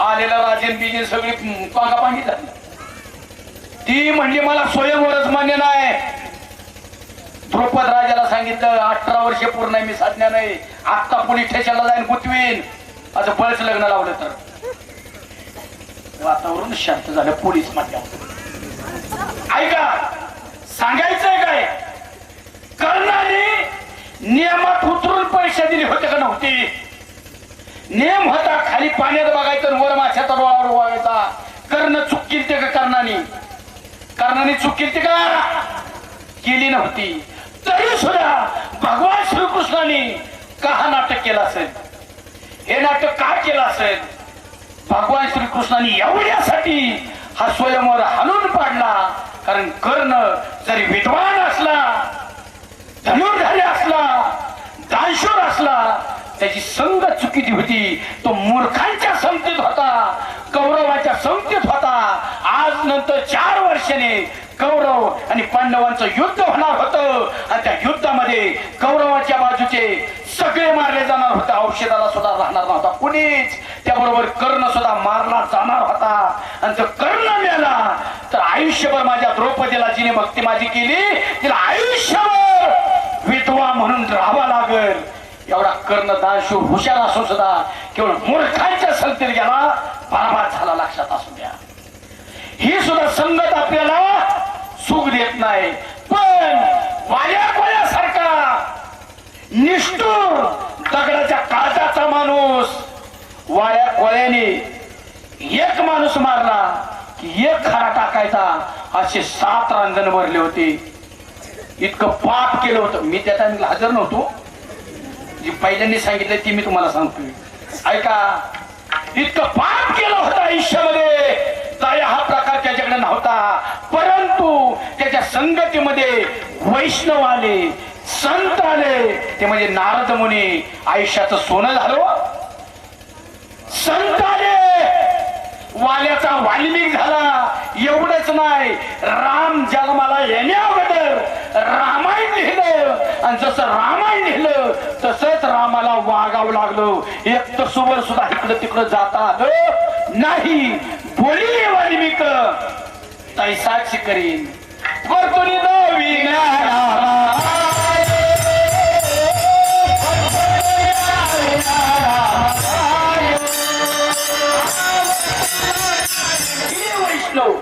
आलेला राजन बिजन सगळी पांगापांगी झाली. ती म्हणली मला स्वयंवरच मान्य नाही. द्रौपद राजाला सांगितलं 18 वर्ष पूर्ण आहे, मी साधण्या नाही, आत्ता पोलीस स्टेशनला जाईन गुतवीन. आता बळच लग्न लावलं तर. वातावरण शांत झालं. पोलीस म्हटल्यावर ऐका, सांगायचंय काय, कर्णाने नियमात उतरून पैसे दिले होते का नव्हते. नियम होता खाली पाण्यात बघायचं, वर माशाचा डोळावर वागायचा. कर्ण चूक केली ते का कर्णाने चूक केली का, केली नव्हती. तरी सुद्धा भगवान श्रीकृष्णाने का हा नाटक केलं असेल, हे नाटक का केलं असेल. भगवान श्रीकृष्णाने एवढ्यासाठी हा स्वयंवर हाणून पाडला, कारण कर्ण जरी विद्वान असला, धनुर्धारी असला, दानशूर असला, त्याची संगत चुकीची होती. तो मूर्खांच्या संगतीत होता, कौरवाच्या संगतीत होता. आज नंतर 4 वर्षाने कौरव आणि पांडवांचं युद्ध होणार होतं आणि त्या युद्धामध्ये कौरवाच्या बाजूचे सगळे मारले जाणार होते. औषधाला सुद्धा राहणार नव्हता कुणीच. त्याबरोबर कर्ण सुद्धा मारला जाणार होता. आणि जर कर्ण मेला तर आयुष्यभर माझ्या द्रौपदीला जिने भक्ती माझी केली, तिला आयुष्यभर विधवा म्हणून राहावा लागेल. एवढा कर्ण दानशूर हुशार असून सुद्धा केवळ मूर्खांच्या संगतीत गेला, बराबर झाला. लक्षात असू द्या, ही सुद्धा संगत आपल्याला सुख देत नाही. पण वाल्यासारखा निष्ठुर दगडाच्या काळजाचा माणूस, वाया कोळ्याने एक माणूस मारला की एक खारा टाकायचा, असे 7 रांजण भरले होते. इतकं पाप केलं होतं. मी त्या टाइमला हजर नव्हतो, जी पहिल्यांनी सांगितलं ती मी तुम्हाला सांगतोय. ऐका, इतकं पाप केलं होतं आयुष्यामध्ये. दया हा प्रकार त्याच्याकडे नव्हता, परंतु त्याच्या संगतीमध्ये वैष्णव आले, संत आले, ते म्हणजे नारद मुनी. आयुष्याचं सोनं झालं. संत आले, वाल्याचा वाल्मिक झाला. एवढंच नाही, राम जन्माला येण्या अगोदर रामायण लिहिलं आणि जसं रामायण लिहिलं तसंच रामाला वागावं लागलं. एक तसोवर सुद्धा इकडं तिकडं जाता आलं नाही. बोली वाल्मिक तैसाची करीन वर्तुनी वैष्णव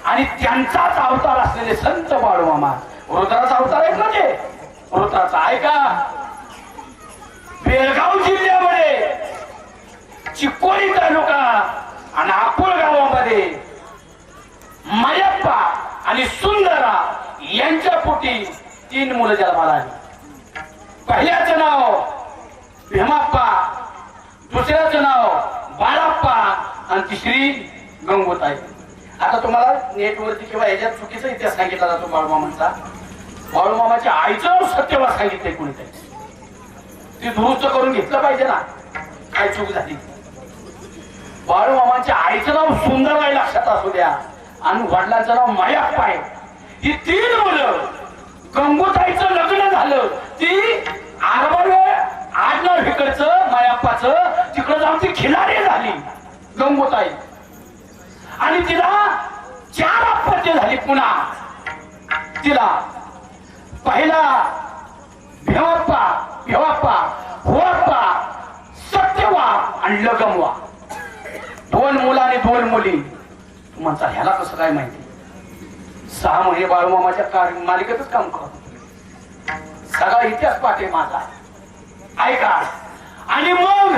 आणि त्यांचाच अवतार असलेले संत बाळूमामा. रुद्राचा अवतार आहेत ना ते. रुद्राचा ऐका, बेळगाव जिल्ह्यामध्ये चिकोडी तालुका आणि अकोल गावामध्ये मयप्पा आणि सुंदरा यांच्या पोटी 3 मुलं जन्माला आली. पहिल्याचं नाव भीमाप्पा, दुसऱ्याचं नाव बाळाप्पा आणि तिसरी गंगोताई. आता तुम्हाला नेटवरती किंवा ह्याच्यात चुकीचा इतिहास सांगितला जातो बाळूमामांचा. बाळूमामाच्या आईचं नाव सत्यवा सांगितलंय कोणीतरी. ती दुरुस्त करून घेतलं पाहिजे ना, काय चूक झाली. बाळूमामाच्या आईचं नाव सुंदर आहे, लक्षात असू द्या. आणि वडिलांचं नाव मायाप्पा आहे. ही 3 मुलं. गंगूताईचं लग्न झालं, ती आरबावे आडनाव इकडचं मायाप्पाचं, तिकडं जाऊन ती खिलारी झाली गंगूताई. आणि तिला 4 अपत्य झाली पुन्हा. तिला पहिला भेवाप्पा, हुआप्पा, सत्यवा आणि लगमवा. 2 मुलं आणि 2 मुली. म्हणता ह्याला कसं काय माहिती? 6 महिने बाळूमामाच्या मालिकेतच काम करत. सगळा इतिहास पाठे माझा ऐका. आणि मग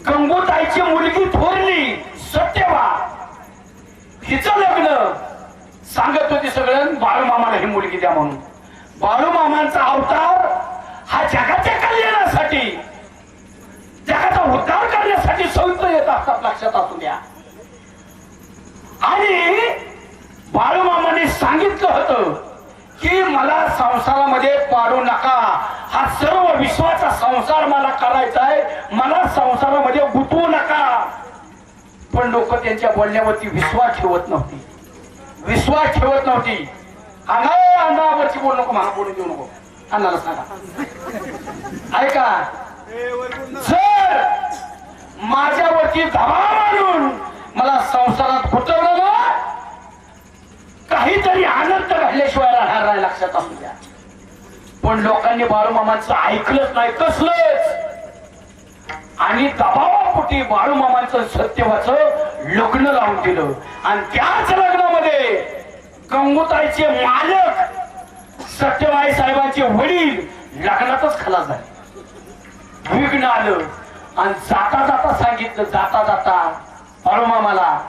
गंगूताईची मुलगी थोरली सत्यवा, हिचं लग्न सांगत होती सगळं बाळूमामाला ही मुलगी द्या म्हणून. बाळूमामांचा अवतार हा जगाच्या कल्याणासाठी, जगाचा उद्धार करण्यासाठी सवित्र येत असतात, लक्षात असू द्या. आणि बाळूमामाने सांगितलं होतं की मला संसारामध्ये पाडू नका, हा सर्व विश्वाचा संसार मला करायचा आहे, मला संसारामध्ये गुंतवू नका. पण लोक त्यांच्या बोलण्यावरती विश्वास ठेवत नव्हती. अन्नावरची बोलू नको, मला बोलू देऊ नको. अन्नाला सांगा ऐका, जर माझ्यावरती दबाव आणून मला संसारात गुंतवलं ना, काहीतरी आनंद घडल्याशिवाय राहणार नाही, लक्षात असू द्या. पण लोकांनी बाळूमामांचं ऐकलंच नाही, कसलंच. आणि दबावापोटी बाळूमामांचं सत्यवाचं लग्न लावून दिलं. आणि त्याच लग्नामध्ये गंगूताईचे मालक सत्यवाई साहेबांचे वडील लग्नातच खलास झाले. विघ्न आलं आणि जाता जाता सांगितलं, जाता जाता बाळूमामाला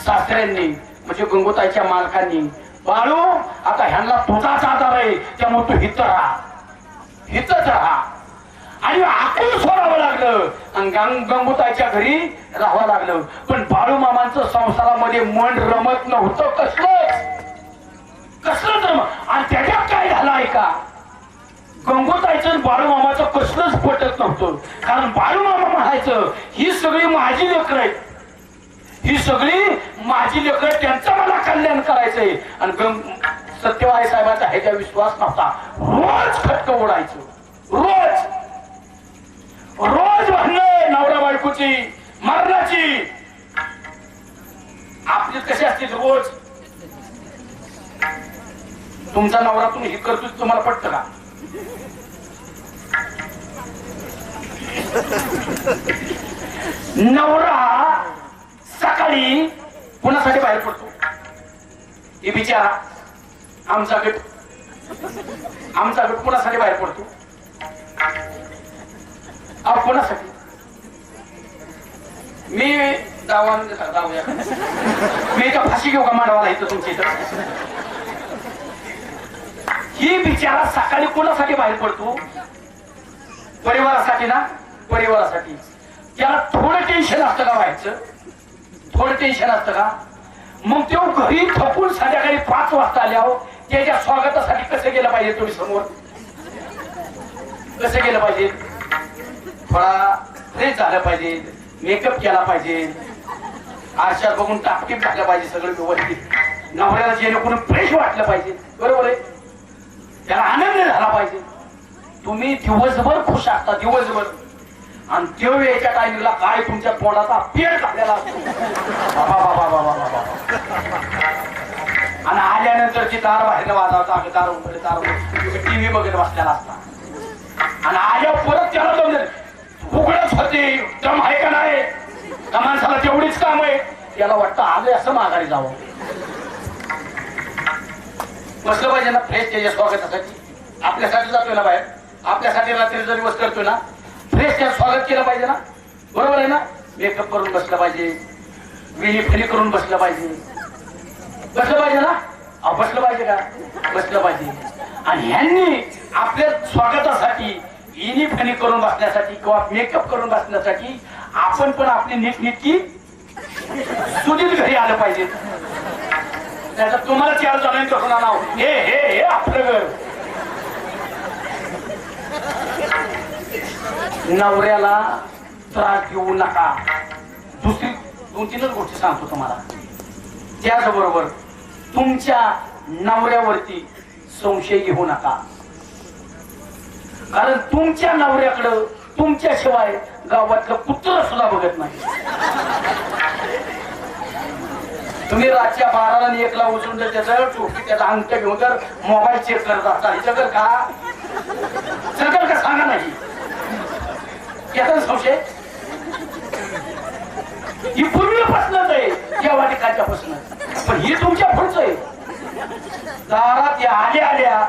सासऱ्यांनी म्हणजे गंगूताईच्या मालकांनी, बाळू आता ह्यांना तुझाच आधार आहे, त्यामुळे तू हितच राहा. आणि आकूल सोडावं लागलं आणि गंगूताईच्या घरी राहावं लागलं. पण बाळूमामांचं संसारामध्ये मन रमत नव्हतं, कसलंच रमत. आणि त्याच्यात काय झालं ऐका, गंगूताईचं बाळूमामाचं कसलंच पटत नव्हतं. कारण बाळूमामा म्हणायचं ही सगळी माझी लेकरं आहेत, ही सगळी माझी लेकरं, त्यांचं मला कल्याण करायचंय. आणि सत्यवाई साहेबांचा ह्याचा विश्वास नव्हता. रोज खटकं ओढायचं, रोज भांडणं नवरा बायकोची, मरणाची. आपली कशी असते रोज. तुमचा नवरा तुम्ही हे करतो, तुम्हाला पटतं का? नवरा सकाळी कोणासाठी बाहेर पडतो? हे बिचारा आमचा गट कोणासाठी बाहेर पडतो? कोणासाठी? मी जाऊया मी का फाशी घेऊ का मांडवाला इथं तुमच्या इथं? ही बिचारा सकाळी कोणासाठी बाहेर पडतो? परिवारासाठी ना, परिवारासाठी. त्याला थोडं टेन्शन असतं का व्हायचं? थोडं टेन्शन असतं का? मग तो घरी थकून संध्याकाळी 5 वाजता आल्यावर त्याच्या स्वागतासाठी कसं गेलं पाहिजे? तुम्ही समोर कसं गेलं पाहिजे? थोडा फ्रेश झालं पाहिजे, मेकअप केला पाहिजे, आरशात बघून टापटीप झालं पाहिजे, सगळं व्यवस्थित. नवऱ्याला जेणेकरून फ्रेश वाटलं पाहिजे, बरोबर आहे? त्याला आनंद झाला पाहिजे. तुम्ही दिवसभर खुश असता, दिवसभर. आणि तेव्हा याच्या टायमिंगला काय तुमच्या पोटाचा पेट झालेला असतो. आणि आल्यानंतर ती दार बाहेर वाजवता, दार उघडे, दार टीव्ही वगैरे बसलेला असता. आणि आल्या परत त्याला जाऊन उघडच होते, दम आहे का नाही, त्या माणसाला तेवढीच काम आहे. त्याला वाटतं आले असं माघारी जावं. बसलं पाहिजे ना फ्रेश त्याच्या स्वागतासाठी. आपल्यासाठी जातोय ना बाहेर, आपल्यासाठी रात्री जर दिवस करतोय ना, फ्रेश त्याचं स्वागत केलं पाहिजे ना, बरोबर आहे ना? मेकअप करून बसलं पाहिजे, विणी फिनी करून बसलं पाहिजे, बसलं पाहिजे ना? बसलं पाहिजे का? बसलं पाहिजे. आणि ह्यांनी आपल्या स्वागतासाठी इनी फणी करून बसण्यासाठी किंवा मेकअप करून बसण्यासाठी आपण पण आपली नीटनीटकी सुधीत घरी आलं पाहिजे. त्याचा तुम्हाला 4 जणांनी करून आणाव, हे हे हे आपलं घर. नवऱ्याला त्रास देऊ नका. दुसरी 2-3च गोष्टी सांगतो तुम्हाला. त्याचबरोबर तुमच्या नवऱ्यावरती संशय घेऊ नका, कारण तुमच्या नवऱ्याकडं तुमच्याशिवाय गावातलं कुत्र सुद्धा बघत नाही. तुम्ही रातच्या 12ला आणि 1ला उचलून जर त्याचं टोपी त्याचा अंगठा घेऊन जर मोबाईल चेक करत असता, हे जगल का? जगल का सांगा नाही. याचा संशय ही पूर्वीपासूनच आहे, या वाटिकाच्यापासून, पण ही तुमच्या पुढचं आहे. दारात या आल्या आल्या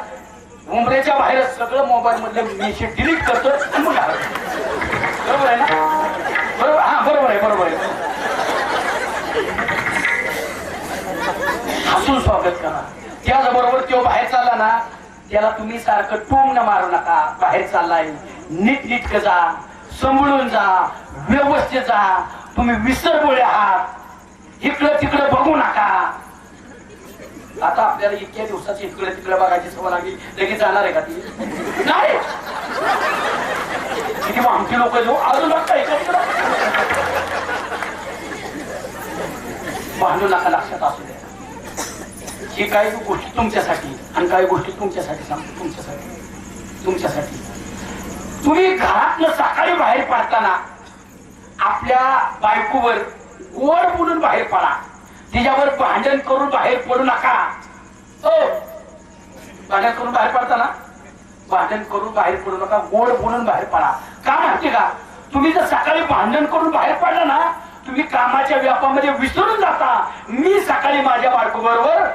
उमरेच्या बाहेर सगळं मोबाईल मधले मेसेज डिलीट करतो आणि मग बरोबर आहे ना? बरोबर, हा बरोबर आहे, बरोबर आहे. हसून स्वागत करा. त्याचबरोबर तो बाहेर चालला ना, त्याला तुम्ही सारखं टोम न मारू नका. बाहेर चाललाय, नीटनीटकं जा, सांभाळून जा, व्यवस्थित जा. तुम्ही विसरबोळे आहात, इकडं तिकडं बघू नका. आता आपल्याला इतक्या दिवसाची इकडे तिकडे बघायची सवय लागली, लगेच जाणार आहे का ती? नाही. किती आमची लोक जो अजून बघता इकडे भांडू नका, लक्षात असू द्या. ही काही गोष्टी तुमच्यासाठी आणि काही गोष्टी तुमच्यासाठी सांगतो. तुमच्यासाठी तुम्ही घरातनं सकाळी बाहेर पडताना आपल्या बायकोवर गोड बोलून बाहेर पडा. तिच्यावर भांडण करून बाहेर पडू नका. भांडण करून बाहेर पडताना भांडण करून बाहेर पडू नका, गोड बोलून बाहेर पडा. का माहिती का? तुम्ही जर सकाळी भांडण करून बाहेर पडला ना, तुम्ही कामाच्या व्यापामध्ये विसरून जाता. मी सकाळी माझ्या बायको बरोबर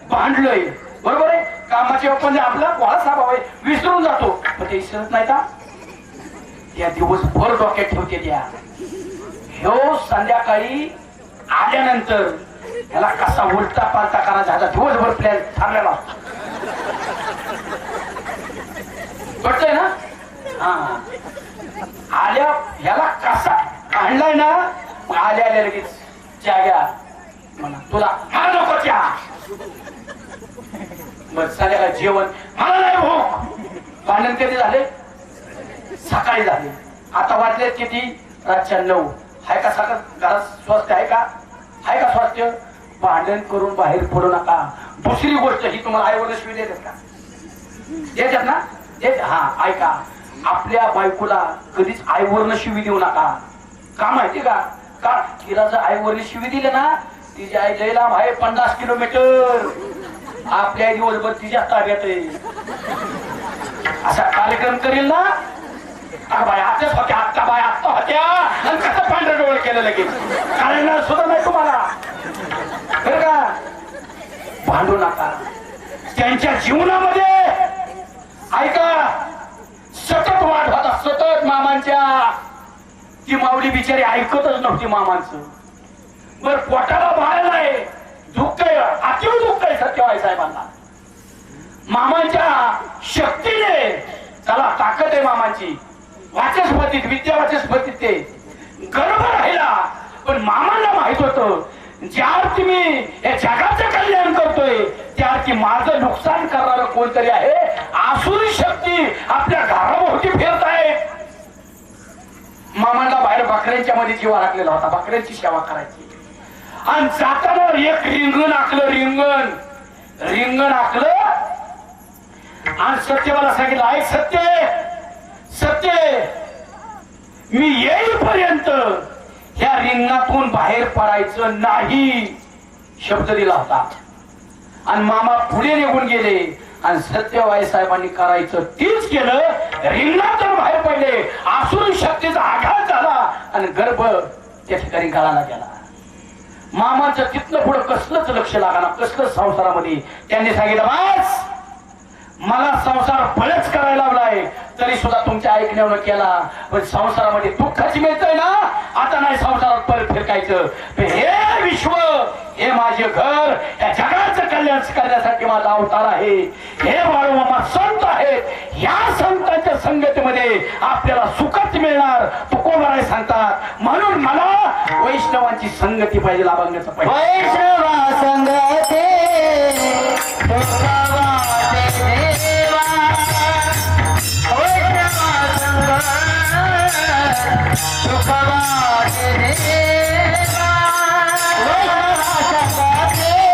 भांडलोय, बरोबर आहे. कामाच्या व्यापामध्ये आपला कोळा स्वभाव आहे, विसरून जातो. पण ते विसरत नाही का? त्या दिवसभर डोक्यात ठेवते त्या. ह्यो संध्याकाळी आल्यानंतर ह्याला कसा उलटा पालटा करायचा दिवसभर प्लॅन ठरलेला असतो. कळतंय ना? हा, आल्या ह्याला कसा आणलाय ना, आल्या आल्या लगेच चहा घ्या म्हणा, तुला हा नको चहा. बस संध्याकाळी जेवण, मला नाही भूक. भांडण कधी झाले? सकाळी झाले. आता वाजले किती? रातच्या 9. आहे का सगळं घरात स्वास्थ्य आहे का? आहे का स्वास्थ्य? भांडण करून बाहेर पडू नका. दुसरी गोष्ट ही तुम्हाला आईवडील शिवी देतात का? देतात ना? देत. हा, ऐका, आपल्या बायकोला कधीच आईवरनं शिवी देऊ नका. का माहिती का? का तिला जर आईवरनं शिवी दिली ना, तिची आई लय लांब आहे, 50 किलोमीटर. आपल्या दिवसभर तिच्या ताब्यात आहे. असा कार्यक्रम करेल ना, बाय आत्याच होत्या, आत्ता बाय आत्ता होत्या, आणि कसं पांढरं डोळ केलं लगेच. कारण सुद्धा नाही तुम्हाला, बरं का? भांडू नका. त्यांच्या जीवनामध्ये ऐका, सतत वाद होता, सतत मामांच्या. ती माऊली बिचारी ऐकतच नव्हती मामांचं. बर पोटाला बाहेर नाही, दुःख आहे, अतिव दुःख आहे सत्यवाई साहेबांना. मामांच्या शक्तीने, त्याला ताकद आहे मामांची, वाचस्पतीत, विद्या वाचस्पतीत ते गर्भ राहिला. पण मामांना माहित होतं, ज्या अर्थी मी या जगाचं कल्याण करतोय, त्या अर्थी माझं नुकसान करणारं कोणतरी आहे. आसुरी शक्ती आपल्या घराभोवती फिरत आहे. मामांना बाहेर बकऱ्यांच्या मध्ये जीवा लागलेला होता, बकऱ्यांची सेवा करायची. आणि जाताना एक रिंगण आखलं, रिंगण आखलं. आणि सत्य मला सांगितलं, ऐक सत्य, मी येईपर्यंत ह्या रिंगणातून बाहेर पडायचं नाही, शब्द दिला होता. आणि मामा पुढे निघून गेले. आणि सत्यवाई साहेबांनी करायचं तीच केलं. रिंगणातून बाहेर पडले, आसुरी शक्तीचा आघात झाला आणि गर्भ त्या ठिकाणी गळाला गेला. मामाचं तिथलं पुढं कसलंच लक्ष लागणार, कसलंच संसारामध्ये. त्यांनी सांगितलं, बस मला संसार बळच करायला लावलाय, तरी सुद्धा तुमच्या ऐकण्यावर केला. पण संसारामध्ये दुःखाची मिळतंय ना, आता नाही संसारात परत फिरकायचं. हे विश्व, हे माझे घर, या जगाचं कल्याण करण्यासाठी माझा अवतार आहे. हे बाळूमामा संत आहेत, या संतांच्या संगतीमध्ये आपल्याला सुखच मिळणार, तुकोबाराय सांगतात. म्हणून मला वैष्णवांची संगती पाहिजे, अभंगाचं पाहिजे. वैष्णवा संगती सुखवाटे देवा, वैष्णवा संगती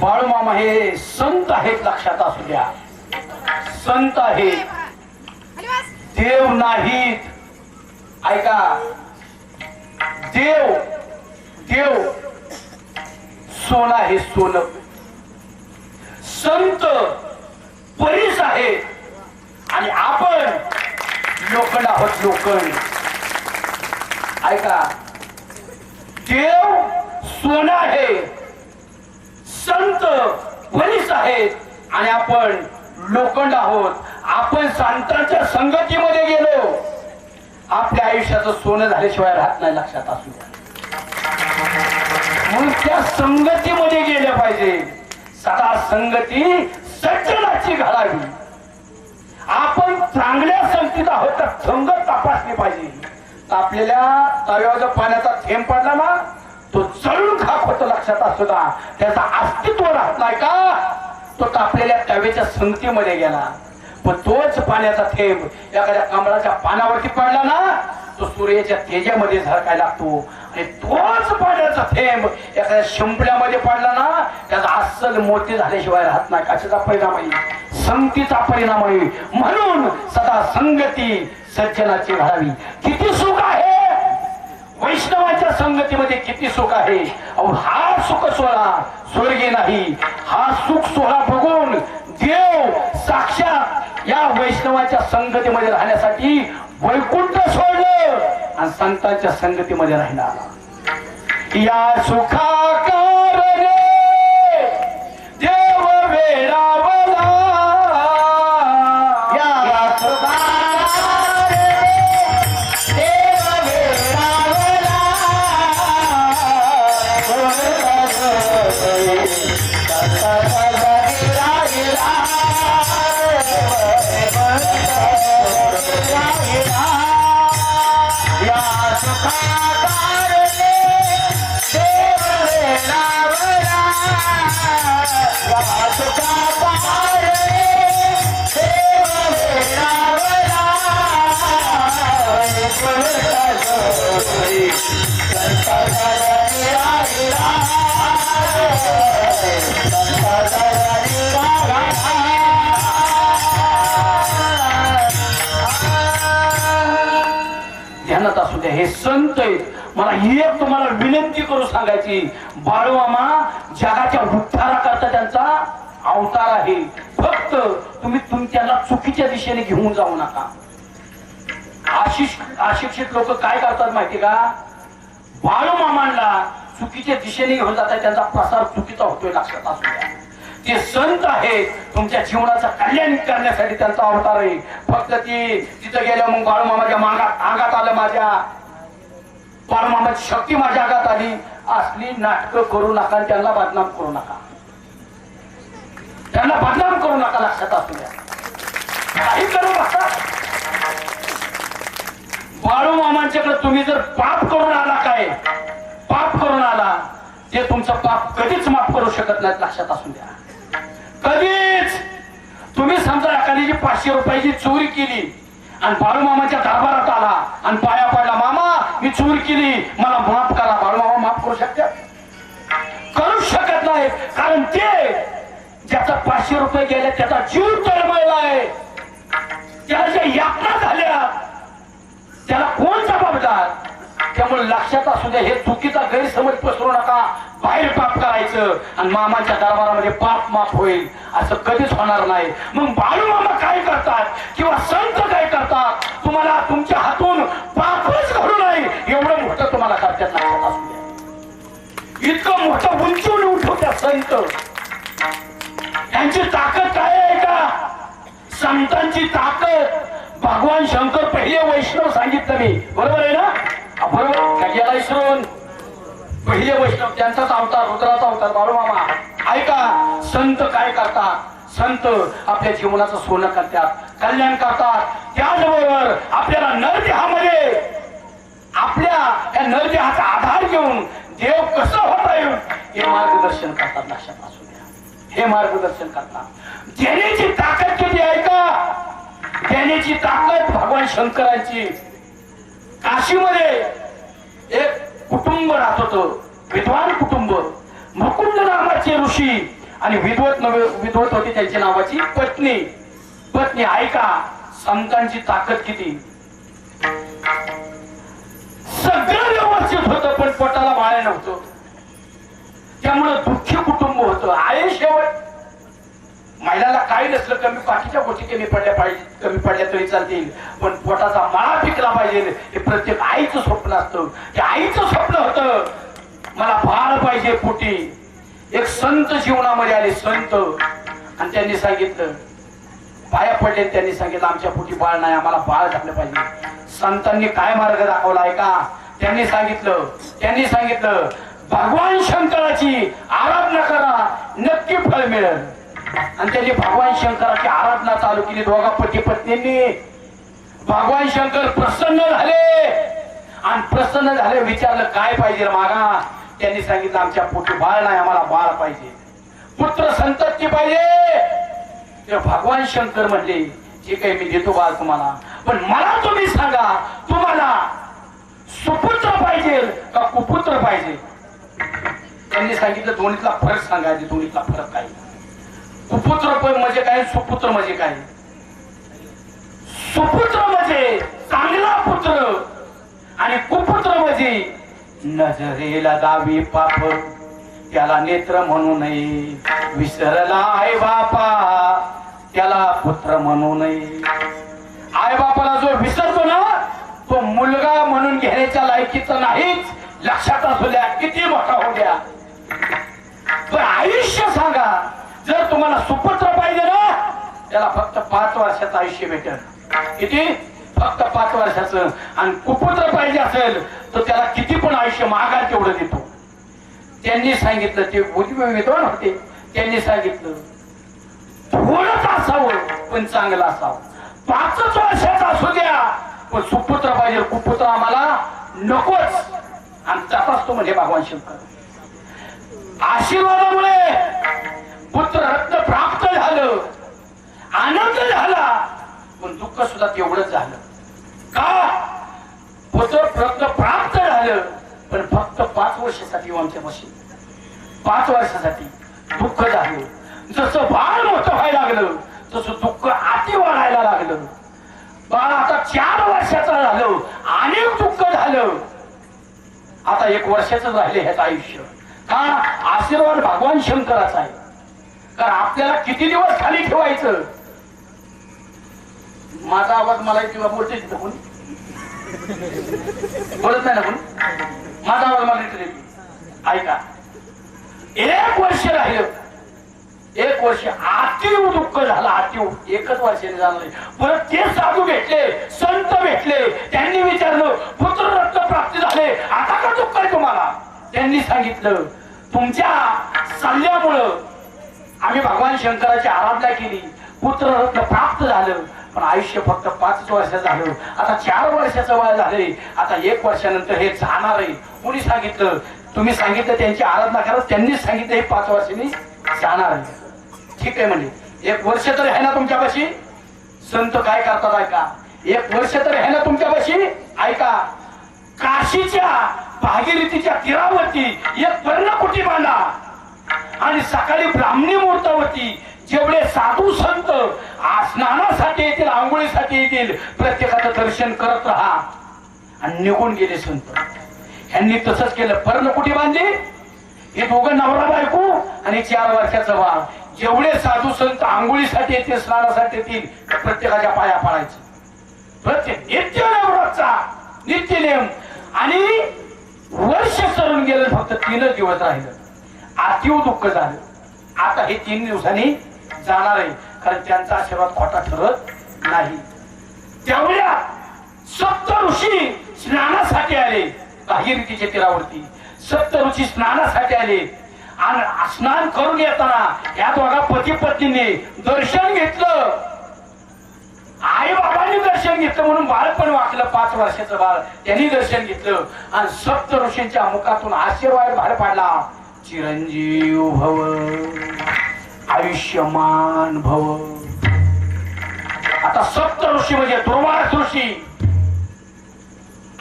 बाळूमामा हे संत आहेत, लक्षात असू द्या. संत आहेत, देव नाहीत. ऐका, देव देव सोनं आहे, सोनं. संत परीस आहेत आणि आपण लोखंड आहोत, लोखंड. ऐका, देव सोनं आहे, संत परीस आहेत आणि आपण लोखंड आहोत. आपण संतांच्या संगतीमध्ये गेलो, आपल्या आयुष्याचं सोनं झाल्याशिवाय राहत नाही, लक्षात असू द्या. म्हणून त्या संगतीमध्ये गेलं पाहिजे. सदा संगती सज्जनाची घडावी. आपण चांगल्या संगतीत आहोत तर संगत तपासली पाहिजे. तापलेल्या तव्यावर पाण्याचा थेंब पडला ना, तो जळून खाक होतो, लक्षात असू द्या. त्याचं अस्तित्व राहत नाही का, तो तापलेल्या तव्याच्या संगतीमध्ये गेला. पण तोच पाण्याचा थेंब एखाद्या कमळाच्या पानावरती पडला ना तो सूर्याच्या तेजामध्ये झळकायला लागतो आणि तोच पाण्याचा थेंब एखाद्या शिंपल्यामध्ये पडला ना त्याचा अस्सल मोती झाल्याशिवाय राहत नाही. कशाचा परिणाम आहे? संगतीचा परिणाम आहे. म्हणून सदा संगती सज्जनाची घडावी. किती सुख आहे वैष्णवाच्या संगतीमध्ये, किती सुख आहे. अहो हा सुख सोहळा स्वर्गी नाही. हा सुख सोहळा बघून देव साक्षात या वैष्णवाच्या संगतीमध्ये राहण्यासाठी वैकुंठ सोडलं आणि संतांच्या संगतीमध्ये राहिला. या सुखाकारणे देव वेडावला. या सुखाकारणे देव वेडावला. ध्यानात असू द्या, हे संत आहेत. मला एक तुम्हाला विनंती करू सांगायची, बाळूमामा जगाच्या उद्धाराकरता त्यांचा अवतार आहे. फक्त तुम्ही तुमच्याला चुकीच्या दिशेने घेऊन जाऊ नका. अशिक्षित लोक काय करतात माहिती का? बाळूमामांना चुकीच्या दिशेने घेऊन जातात, त्यांचा प्रसार चुकीचा होतोय. लक्षात असू द्या, ते संत आहेत. तुमच्या जीवनाचं कल्याण करण्यासाठी त्यांचा अवतार आहे. फक्त ती तिथं गेल्या मग बाळूमामाच्या अंगात आलं, माझ्या बाळूमामाची शक्ती माझ्या अंगात आली, असली नाटकं करू नका. त्यांना बदनाम करू नका, त्यांना बदनाम करू नका. लक्षात असू द्या, काही करू नका. बाळूमामांच्याकडे तुम्ही जर पाप करून आला, काय पाप करून आला, ते तुमचं पाप कधीच माफ करू शकत नाहीत. लक्षात असू द्या, कधीच. तुम्ही समजा एखाद्याची 500 रुपयाची चोरी केली आणि बाळूमामाच्या दरबारात आला आणि पाया पडला, मामा मी चोरी केली, मला माफ करा. बाळूमामा माफ करू शकतात? करू शकत नाही. कारण ते ज्याचा 500 रुपये गेले त्याचा जीव तळमळला आहे, त्याला ज्या यातना झाल्या त्याला कोण जबाबदार? त्यामुळे लक्षात असू द्या, हे चुकीचा गैरसमज पसरू नका. बाहेर पाप करायचं आणि मामाच्या दरबारामध्ये पाप माफ होईल असं कधीच होणार नाही. मग बाळूमामा काय करतात किंवा संत काय करतात? तुम्हाला तुमच्या हातून पापच घडू नये एवढं मोठं तुम्हाला करतात. लक्षात असू द्या, इतकं मोठं उंचून उठवत्या संत. त्यांची ताकद काय आहे का? संतांची ताकद भगवान शंकर पहिले वैष्णव सांगितलं मी, बरोबर आहे ना? बरोबर का? गेला इसरून पहिले वैष्णव, त्यांचाच अवतार, रुद्राचा अवतार बाळूमामा. ऐका, संत काय करतात? संत आपल्या जीवनाचं सोनं करतात, कल्याण करतात. त्याचबरोबर आपल्याला नरदेहामध्ये आपल्या या नरदेहाचा आधार घेऊन देव कसं होता येईल हे मार्गदर्शन करतात. लक्षात असू द्या, हे मार्गदर्शन करतात. देण्याची ताकद किती आहे का? देण्याची ताकद भगवान शंकरांची. काशीमध्ये एक कुटुंब राहत होतं, विद्वान कुटुंब. मुकुंद नावाचे ऋषी आणि विद्वत होती त्यांच्या नावाची पत्नी. पत्नी ऐका, संतांची ताकद किती. सगळं व्यवस्थित होतं पण पोटाला बाळ नव्हतं, त्यामुळं दुःखी कुटुंब होतं. आहे शेवट महिलाला काही नसलं, कमी बाकीच्या गोष्टी कमी पडल्या तरी चालतील, पण पोटाचा माळा पिकला पाहिजे हे प्रत्येक आईचं स्वप्न असतं. ते आईचं स्वप्न होतं, मला बाळ पाहिजे पोटी. एक संत जीवनामध्ये आले, संत, आणि त्यांनी सांगितलं, पाया पडले, त्यांनी सांगितलं आमच्या पोटी बाळ नाही, आम्हाला बाळ झालं पाहिजे. संतांनी काय मार्ग दाखवला आहे का? त्यांनी सांगितलं भगवान शंकराची आराधना करा, नक्की फळ मिळेल. आणि त्यांनी भगवान शंकराची आराधना चालू केली. दोघा पती पत्नींनी. भगवान शंकर प्रसन्न झाले आणि प्रसन्न झाले विचारलं काय पाहिजे मागा? त्यांनी सांगितलं आमच्या पोटी बाळ नाही, आम्हाला बाळ पाहिजे, पुत्र संतती पाहिजे. ते भगवान शंकर म्हणले ठीक आहे, मी देतो बाळ तुम्हाला, पण मला तुम्ही सांगा, तुम्हाला सुपुत्र पाहिजे का कुपुत्र पाहिजे? त्यांनी सांगितलं दोन्हीतला फरक सांगायचे. दोन्हीतला फरक काय? कुपुत्र म्हणजे काय, सुपुत्र म्हणजे काय? सुपुत्र म्हणजे चांगला पुत्र आणि कुपुत्र म्हणजे नजरेला दावी पाप, त्याला नेत्र म्हणू नये. विसरला आई बापा, त्याला पुत्र म्हणू नये. आई बापाला जो विसरतो ना, तो मुलगा म्हणून घेण्याच्या लायकीचा नाहीच. लक्षात असू द्या, किती मोठा होऊ द्या. पण आयुष्य सांगा, जर तुम्हाला सुपुत्र पाहिजे ना, त्याला फक्त 5 वर्षाचं आयुष्य भेटेल. किती? फक्त 5 वर्षाचं. आणि कुपुत्र पाहिजे असेल तर त्याला किती पण आयुष्य मागा तेवढं देतो. त्यांनी सांगितलं, ते विद्वान होते, त्यांनी सांगितलं थोडंच असावं पण चांगलं असावं. 5 वर्षाचा असू द्या, पण सुपुत्र पाहिजे, कुपुत्र आम्हाला नकोच. आणि त्याचाच तो म्हणजे भगवान शंकर. आशीर्वादामुळे पुत्र रत्न प्राप्त झालं, आनंद झाला, पण दुःख सुद्धा तेवढंच झालं. का? पुत्र रत्न प्राप्त झालं, पण फक्त 5 वर्षासाठी आमच्या पाशी. 5 वर्षासाठी दुःख झालं. जसं बाळ मोठं व्हायला लागलं तसं दुःख आती वाढायला लागलं. बाळ आता 4 वर्षाचं झालं, अनेक दुःख झालं. आता 1 वर्षाचं राहिले ह्याचं आयुष्य. का? आशीर्वाद भगवान शंकराचा आहे. कारण आपल्याला किती दिवस खाली ठेवायचं? माझा आवाज मला किंवा बोलते कोणी बोलत नाही ना कोणी? माझा आवाज मला ऐका. 1 वर्ष राहिलं, 1 वर्ष अतिव दुःख झालं. अतिव 1च वर्षाने झालं. परत ते साधू भेटले, संत भेटले, त्यांनी विचारलं पुत्र रत्न प्राप्ती झाले, आता का दुःख आहे तुम्हाला? त्यांनी सांगितलं तुमच्या सल्ल्यामुळं आम्ही भगवान शंकराची आराधना केली, पुत्र रत्न प्राप्त झालं, पण आयुष्य फक्त 5 वर्षाचं झालं. आता 4 वर्षाचं वय झालंय, आता 1 वर्षानंतर हे जाणार आहे. कोणी सांगितलं? तुम्ही सांगितलं त्यांची आराधना करा, त्यांनीच सांगितलं हे 5 वर्षांनी जाणार आहे. ठीक आहे म्हणजे 1 वर्ष तरी आहे ना तुमच्यापाशी? संत काय करतात ऐका. 1 वर्ष तरी आहे ना तुमच्यापाशी? ऐका. काशीच्या भागीरथीच्या तीरावरती एक पर्णकुटी बांधा आणि सकाळी ब्राह्मणी मुहूर्तावरती जेवढे साधू संत स्नानासाठी येतील, आंघोळीसाठी येतील, प्रत्येकाचं दर्शन करत राहा. आणि निघून गेले संत. ह्यांनी तसंच केलं. पर्णकुटी बांधली. हे दोघं नवरा बायको आणि 4 वर्षाचं बाळ. जेवढे साधू संत आंघोळीसाठी येतील, स्नानासाठी येतील, प्रत्येकाच्या पाया पडायचे. प्रत्येक नित्यनेमचा नित्यनेम. आणि वर्ष सरून गेलं, फक्त 3च दिवस राहिलं. अतिव दुःख झालं. आता हे 3 दिवसांनी जाणार आहे, कारण त्यांचा आशीर्वाद खोटा ठरत नाही. तेवढ्या 7 ऋषी स्नानासाठी आले. भागीरथीच्या तीरावरती 7 ऋषी स्नानासाठी आले. आणि स्नान करून येताना या दोघा पती पत्नीने दर्शन घेतलं. आई बाबांनी दर्शन घेतलं म्हणून बाळ पण वाकलं. 5 वर्षाचं बाळ, त्यांनी दर्शन घेतलं आणि 7 ऋषींच्या मुखातून आशीर्वाद बाहेर पडला. चिरंजीव भव, आयुष्यमान भव. आता 7 ऋषी म्हणजे दुर्वास ऋषी,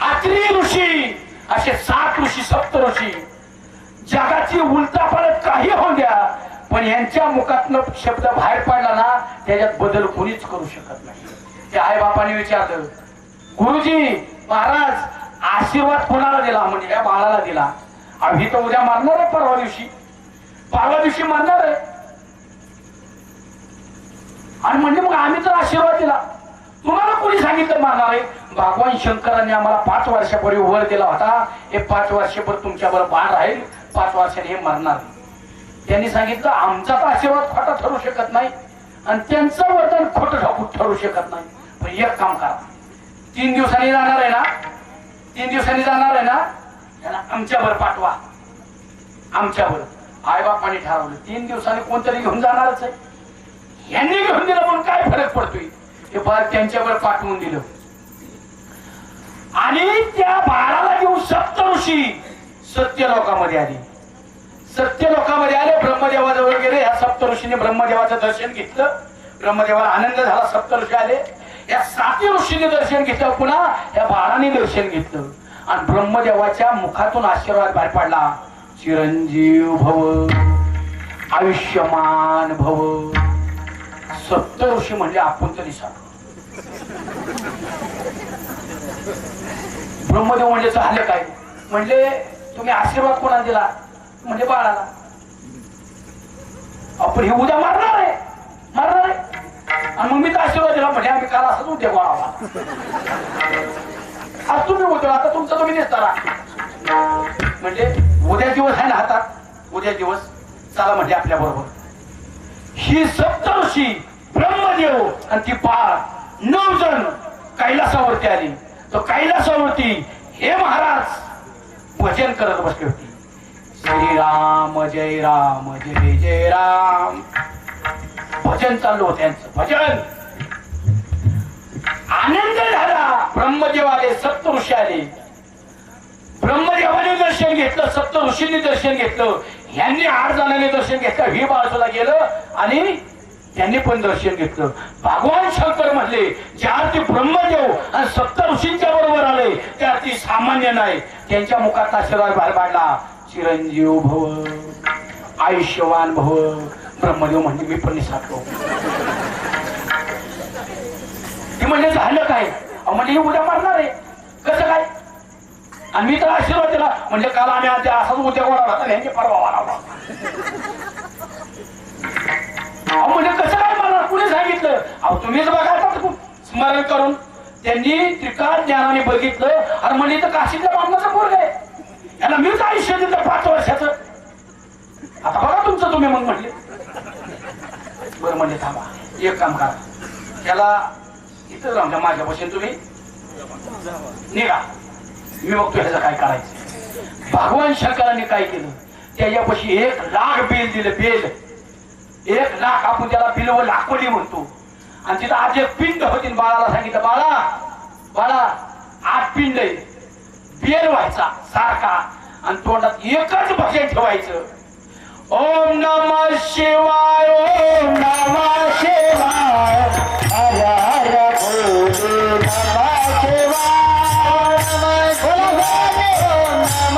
अत्रि ऋषी, असे 7 ऋषी, 7 ऋषी. जगाची उलटापालट काही होऊ द्या, पण यांच्या मुखातनं शब्द बाहेर पडला ना, त्याच्यात बदल कोणीच करू शकत नाही. ते आई बापाने विचारलं, गुरुजी महाराज आशीर्वाद कोणाला दिला? म्हणजे या बाळाला दिला. आम्ही तर उद्या मारणार आहे, परवा दिवशी मारणार आहे. आणि म्हणजे मग आम्ही तर आशीर्वाद दिला, तुम्हाला कोणी सांगितलं मारणार आहे? भगवान शंकरांनी आम्हाला 5 वर्षापूर्वी वर दिला होता. हे 5 वर्षभर तुमच्यावर बाळ राहील, 5 वर्षांनी हे मरणार. त्यांनी सांगितलं आमचा तर आशीर्वाद खोटा ठरू शकत नाही आणि त्यांचं वरदान खोटं ठरू शकत नाही. पण एक काम करा, 3 दिवसांनी जाणार आहे ना, 3 दिवसांनी जाणार आहे ना, त्याला आमच्यावर पाठवा. आमच्यावर आई बापाने ठरवलं 3 दिवसांनी कोणतरी घेऊन जाणारच आहे. यांनी घेऊन दिलं म्हणून काय फरक पडतोय? हे बाळ त्यांच्यावर पाठवून दिलं. आणि त्या बाळाला घेऊन 7 ऋषी सत्यलोकामध्ये आले. सत्यलोकामध्ये आले, ब्रह्मदेवाजवळ गेले. ह्या 7 ऋषीने ब्रह्मदेवाचं दर्शन घेतलं. ब्रह्मदेवाला आनंद झाला. सप्त ऋषी आले. या 7 ऋषींनी दर्शन घेतलं. पुन्हा या 12 दर्शन घेतलं आणि ब्रह्मदेवाच्या मुखातून आशीर्वाद बाहेर पडला. चिरंजीव भव, आयुष्यमान भव. 7 ऋषी म्हणजे आपण तरी सांग. ब्रह्मदेव म्हणजे झाले काय? म्हणजे तुम्ही आशीर्वाद कोणाला दिला? म्हणजे बाळाला. आपण हे उद्या मारणार आहे, मारणार आहे. आणि मग मी तर आशीर्वाद दिला म्हणजे आम्ही काल असंच उद्या बाळाला. आज तुम्ही उद्या, आता तुमचं तुम्ही दिसताना. म्हणजे उद्या दिवस आहे ना हातात, उद्या दिवस चला म्हणजे आपल्या बरोबर. ही 7 ऋषी, ब्रह्मदेव आणि ती 9 जण कैलासावरती आली. तो कैलासावरती हे महाराज भजन करत बसले होते. श्रीराम जय राम जय जय राम भजन चालू होतं त्यांचं. भजन आनंद झाला. ब्रह्मदेव आले, 7 ऋषी आले. ब्रह्मदेवाने दर्शन घेतलं, 7 ऋषींनी दर्शन घेतलं. यांनी 8 जणांनी दर्शन घेतलं. ही बाजूला गेलं आणि त्यांनी पण दर्शन घेतलं. भगवान शंकर म्हणले ज्या अर्थी ब्रह्मदेव आणि 7 ऋषींच्या बरोबर आले त्या अर्थी सामान्य नाही. त्यांच्या मुखात आशीर्वाद बाहेर पाडला. चिरंजीव भव, आयुष्यवान भव. ब्रह्मदेव म्हणजे मी पण निसटलो. ती म्हणजे झालं काय? म्हणजे हे उद्या मारणार आहे. कसं काय? आणि मी तर आशीर्वाद दिला म्हणजे काल आम्ही असाच उद्या गोळा यांचे परवा वाढवला. म्हणजे कसं काय मारणार? कुणी सांगितलं? अहो तुम्हीच बघा स्मरण करून. त्यांनी त्रिकाल ज्ञानाने बघितलं आणि म्हणजे तर काशीतल्या बामणाचा पोरग आहे, याला मीच आयुष्य दिलं 5 वर्षाचं. आता बघा तुमचं तुम्ही. मग म्हटले बरं म्हणजे थांबा, एक काम करा, त्याला इथं राहून द्या माझ्यापासून, तुम्ही निघा, मी बघतो ह्याचं काय करायचं. भगवान शंकरांनी काय केलं? त्याच्यापाशी 1 लाख बेल दिलं. बेल 1 लाख, आपण त्याला बिलव लाकोडी म्हणतो. आणि तिथं आज एक पिंड होती. बाळाला सांगितलं बाळा बाळा 8 पिंड आहे. बेल व्हायचा सारखा आणि तोंडात एकच भजन ठेवायचं. ओम नमः शिवाय, ओम नमः शिवाय, हर हर भोले नमः शिवाय, नमः शिवाय, ओम नमः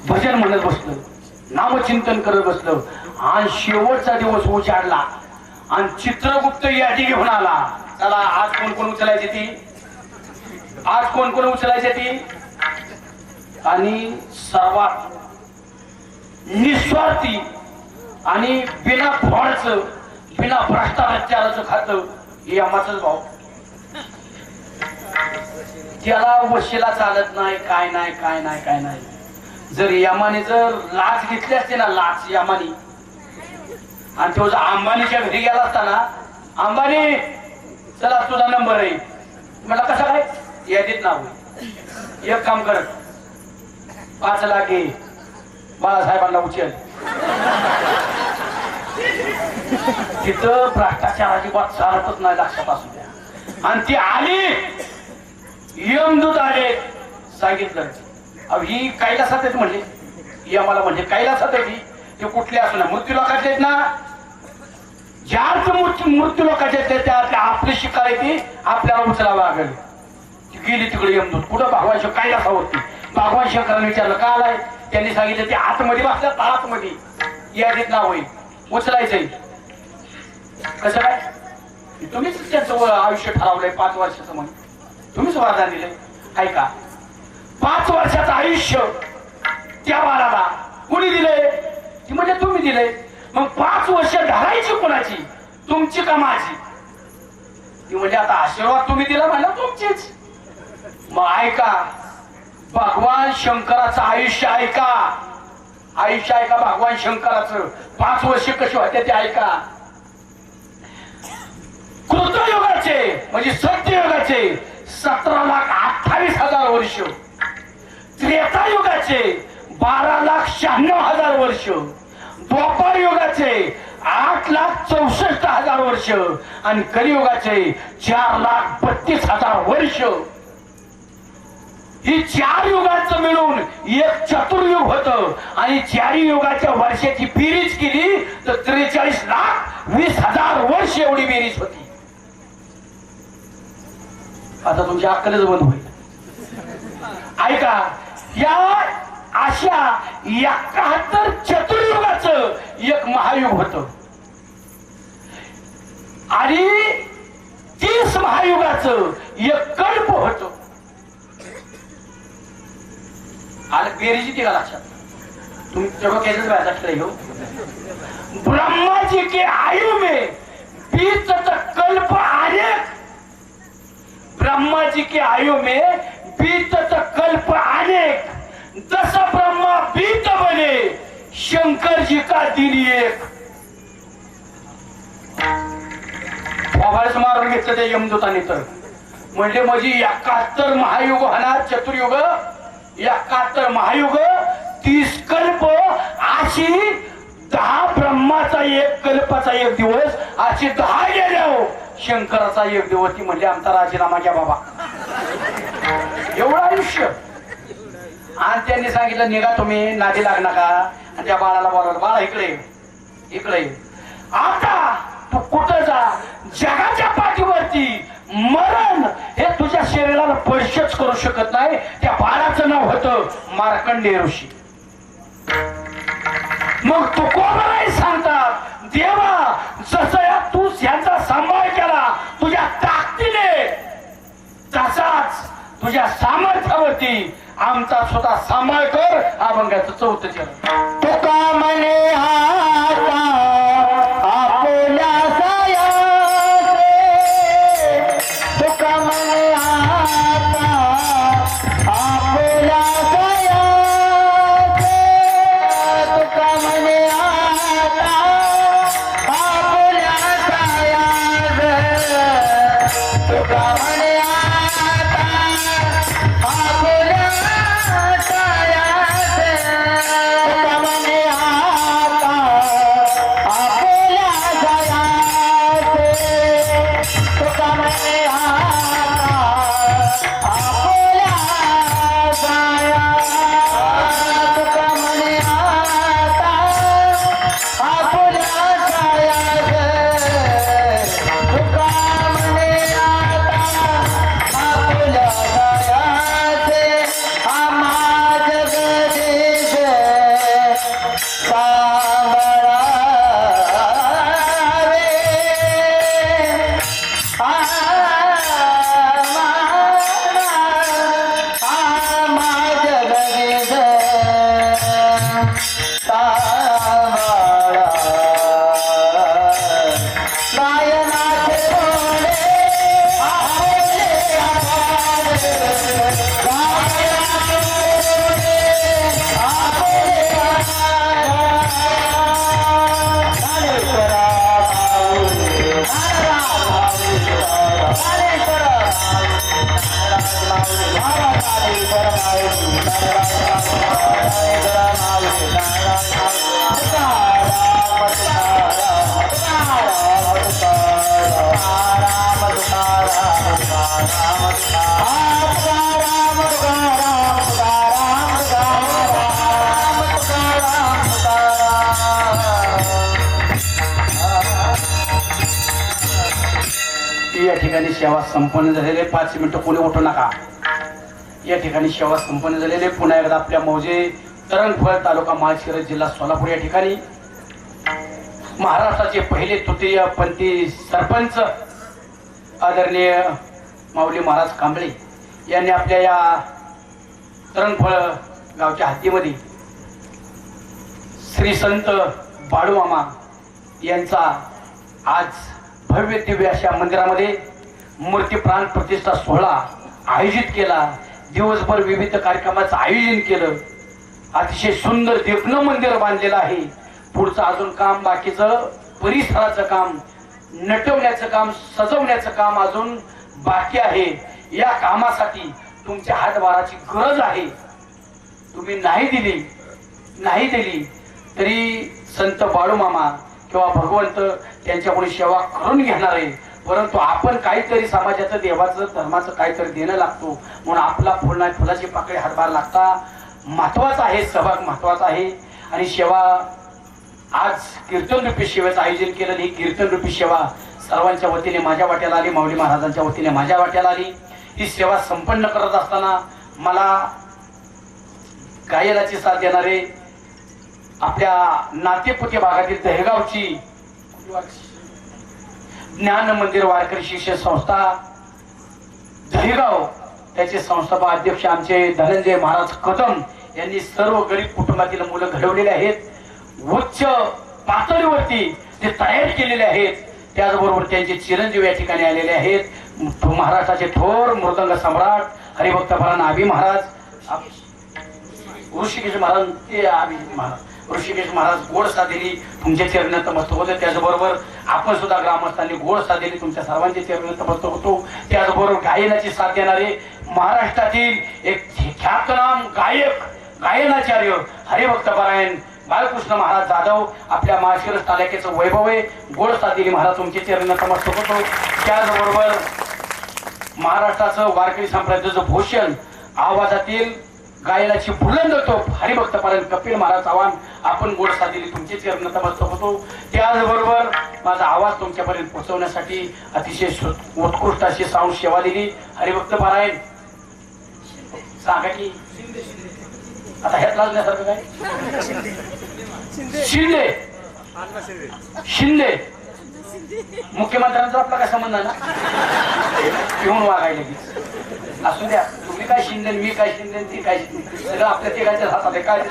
भजन म्हणत बसलं, नामचिंतन करत बसलं. आणि शेवटचा दिवस उजाडला आणि चित्रगुप्त यादी घेऊन आला. चला आज कोण कोण उचलायची ती, आज कोण कोण उचलायची ती. आणि सर्वात निस्वार्थी आणि बिना फळाचं, बिना भ्रष्टाचाराचं खातं हे आम्हाच भाऊ. त्याला वशिला चालत नाही, काय नाही काय नाही काय नाही. जर यमाने जर लाच घेतली असते ना, लाच यमानी, आणि तो अंबानीच्या घरी गेला असताना, अंबानी चला तुझा नंबर आहे, मला कसं काय यादीत नाव, एक काम कर 5 लाख घे, बाळासाहेबांना उचल. तिथं भ्रष्टाचाराची बात चालतच नाही, लक्षात असू द्या. आणि ती आली, यमदूत आले, सांगितलं अहो ही कैलासात आहेत म्हणले, ही आम्हाला म्हणजे कैलासात आहे ते कुठले असू ना मृत्यू लोकांचे आहेत ना, ज्याच मृत्यू लोकांचे आहेत त्या आपली शिकार आहे ती आपल्याला उचलावं लागेल. ती गेली तिकडे यमदूत कुठं भगवान शंकर कैलासावरती. भगवान शंकरांनी विचारलं का आलाय, त्यांनी सांगितलं ते आतमध्ये बसल्या आतमध्ये यादीत नाव होईल उचलायचंय. कसं काय, तुम्हीच त्यांचं आयुष्य ठरवलंय 5 वर्षाचं म्हणून, तुम्हीच वरदान दिलंय. ऐका 5 वर्षाचं आयुष्य त्या बाळाला कुणी दिलंय, ती म्हणजे तुम्ही दिलंय. मग 5 वर्ष धरायची कोणाची, तुमची का माझी. ती म्हणजे आता आशीर्वाद तुम्ही दिला म्हणलं तुमचीच. मग ऐका भगवान शंकराचं आयुष्य ऐका, आयुष्य ऐका भगवान शंकराचं. 5 वर्ष कशी होते ते ऐका. कृतयुगाचे म्हणजे सत्ययुगाचे 17,28,000 वर्ष, त्रेतायुगाचे 12,96,000 वर्ष, द्वापार युगाचे 8,64,000 वर्ष आणि कलियुगाचे 4,32,000 वर्ष. ही 4 युगांचं मिळून एक चतुर्युग होतं आणि 4 युगाच्या वर्षाची बेरीज केली तर 43,20,000 वर्ष एवढी बेरीज होती. आता तुमची अक्कलच बंद होईल. ऐका या अशा 71 चतुर्युगाचं एक महायुग होतं आणि 30 महायुगाचं एक कल्प होतं. आलं बेरीजी ती का लक्षात, तुम्ही तेव्हा कैसे लक्षात हो. ब्रह्मा जी के आयु में बीतत कल्प अनेक, ब्रह्मा जी के आयु में बीतत कल्प अनेक, 10 ब्रह्मा बीत बने शंकर जी का दिन एक. मारून घेतलं त्या यमदूताने तर म्हणजे माझी 71 महायुग होणार चतुर्युग, 71 महायुग, 30 कल्प, अशी 10 ब्रह्माचा एक कल्पाचा एक दिवस, अशी 10 गेल्या हो शंकराचा एक दिवस. ती म्हणजे आमचा राजीनामा घ्या बाबा, एवढं आयुष्य. आणि त्यांनी सांगितलं निघा तुम्ही, नादी लागणार का. आणि त्या बाळाला बोलवलं, बाळा इकडे इकडे, आता तू कुठं जा, जगाच्या पाठीवरती मरण हे तुझ्या शरीराला स्पर्शच करू शकत नाही. त्या बाळाचं नाव होतं मार्कंडेय ऋषी. मग तू कोणालाही सांगतात देवा जसं तू यांचा सांभाळ केला तुझ्या ताकदीने, तसाच तुझ्या सामर्थ्यावरती आमचा स्वतः सांभाळ कर. अभंगाचं 4थं चरण. तुका म्हणे आता आपल्या सयाचे, तुका म्हणे आता आपल्या सयाचे, तुका म्हणे आता आपल्या सयाचे, तुका म्हणे आता आपल्या सयाचे, तुका म्हणे आता आपल्या सयाचे, तुका म्हणे आता आपल्या सयाचे, तुका म्हणे आता आपल्या सयाचे, तुका म्हणे आता आपल्या सयाचे, आम्हा जगदीश सांभाळा रे, आम्हा जगदीश सांभाळा. गायनाचे डोळे आपले आभाळे, गायनाचे डोळे आपले आभाळे, ज्ञानेश्वरा माऊली, ज्ञानेश्वरा माऊली, या ठिकाणी सेवा संपन्न झालेले 5 मिनिटं कोणी उठू नका. या ठिकाणी सेवा संपन्न झालेले पुन्हा एकदा आपल्या मौजे तरंगफळ तालुका माळशिरस जिल्हा सोलापूर या ठिकाणी महाराष्ट्राचे पहिले तृतीय पंथी सरपंच आदरणीय माऊली महाराज कांबळे यांनी आपल्या या तरंगफळ गावच्या हद्दीमध्ये श्री संत बाळूमामा यांचा आज भव्य दिव्य अशा मंदिरामध्ये मूर्ती प्राण प्रतिष्ठा सोहळा आयोजित केला. दिवसभर विविध कार्यक्रमाचं आयोजन केलं. अतिशय सुंदर देखणं मंदिर बांधलेलं आहे. पुढचं अजून काम बाकीचं परिसराचं काम, नटवण्याचं काम, सजवण्याचं काम अजून बाकी आहे. या कामासाठी तुमच्या हातभाराची गरज आहे. तुम्ही नाही दिली तरी संत बाळूमामा किंवा भगवंत त्यांच्याकडून सेवा करून घेणार आहे. परंतु आपण काहीतरी समाजाचं, देवाचं, धर्माचं काहीतरी देणं लागतो. म्हणून आपला फुलाची पाकळी हातभार लागता महत्वाचा आहे, सहभाग महत्वाचा आहे. आणि सेवा आज कीर्तन रूपी सेवेचं आयोजन केलं. ही कीर्तन रूपी सेवा सर्वांच्या वतीने माझ्या वाट्याला आली, माऊली महाराजांच्या वतीने माझ्या वाट्याला आली. ही सेवा संपन्न करत असताना मला गायनाची साथ देणारे आपल्या नातेपुते भागातील दहेगावची ज्ञान मंदिर वारकरी शिक्षण संस्था दहेगाव, त्याचे संस्थापक अध्यक्ष आमचे धनंजय महाराज कदम यांनी सर्व गरीब कुटुंबातील मुलं घडवलेले आहेत. उच्च पातळीवरती ते तयार केलेले आहेत. त्याचबरोबर त्यांचे चिरंजीव या ठिकाणी आलेले आहेत. महाराष्ट्राचे थोर मृदंग सम्राट हरिभक्त भरान आबी महाराज, ऋषिकेश महाराज, ते आबी महाराज ऋषिकेश महाराज गोड साधेली तुमच्या चरणी नतमस्तक होते. त्याचबरोबर आपण सुद्धा ग्रामस्थांनी गोड साधेली तुमच्या सर्वांच्या चरणी नतमस्तक होतो. त्याचबरोबर गायनाची साथ देणारे महाराष्ट्रातील एक ख्यातनाम गायनाचार्य हरिभक्त परायण बाळकृष्ण महाराज जाधव, आपल्या माळशिरस तालुक्याचं वैभव आहे. गोड साधेली महाराज तुमच्या चरणी नतमस्तक होतो. त्याचबरोबर महाराष्ट्राचं वारकरी संप्रदायाचं भूषण, आवाजातील गायनाची बुलंद तोफ हरिभक्त परायण कपिल महाराज चव्हाण, आपण गोड साधेली तुमचे चरण नतमस्तक होतो. त्याचबरोबर माझा आवाज तुमच्यापर्यंत पोहोचवण्यासाठी अतिशय उत्कृष्ट अशी साऊंड सेवा दिली हरिभक्त परायण. सांगा की आता ह्यात लाजण्यासारखं काय? शिंदे मुख्यमंत्र्यांचा आपला काय संबंध आहे ना? घेऊन वागायला की असू द्या. तुम्ही काय शिंदे, मी काय शिंदे, ती काय शिंदे, सगळं आपल्या तिघांच्या हातात आहे. काय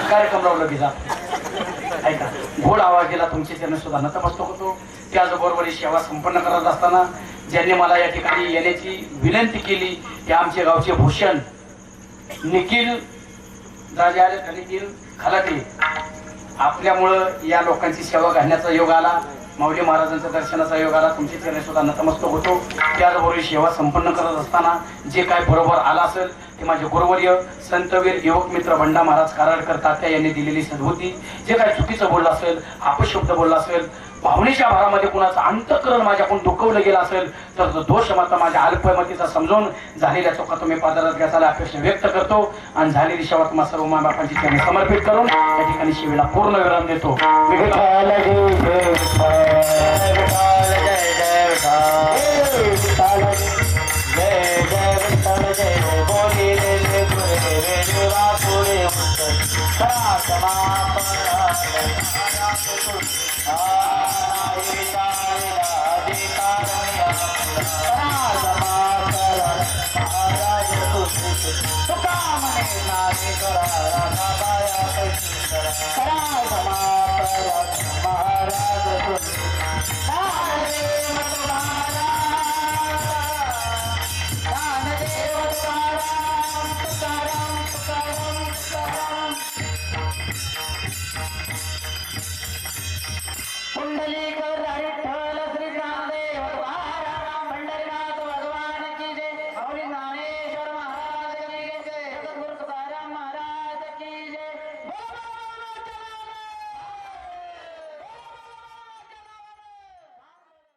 कार्यक्रम लावला की ऐका, गोड आवाज दिला तुमचे चरण सुद्धा नतमस्तक होतो. त्याचबरोबर ही सेवा संपन्न करत असताना ज्यांनी मला या ठिकाणी येण्याची विनंती केली ते आमचे गावचे भूषण निखिल खलाटे, आपल्यामुळं या लोकांची सेवा घालण्याचा योग आला. माऊली महाराजांच्या दर्शनाचा योग आला. तुमचे चरण सुद्धा नतमस्तक होतो. त्याचबरोबर सेवा संपन्न करत असताना जे काय बरोबर आला असेल ते माझे गुरुवर्य संतवीर युवक मित्र बंडा महाराज कराडकर तात्या यांनी दिलेली सद्बुद्धी. जे काय चुकीचं बोललं असेल, अपशब्द बोलला असेल, भावनेच्या भारामध्ये कुणाचं अंतःकरण माझ्याकडून दुखवलं गेलं असेल तर तो दोष मात्र माझ्या अल्पमतीचा समजून झालेल्या चुका तुम्ही पादरात घ्यायला अपेक्षा व्यक्त करतो. आणि झालेली सेवा तुम्हाला सर्व मायबापांची चरणी समर्पित करून या ठिकाणी शिवेला पूर्ण विराम देतो. कुंडलीकर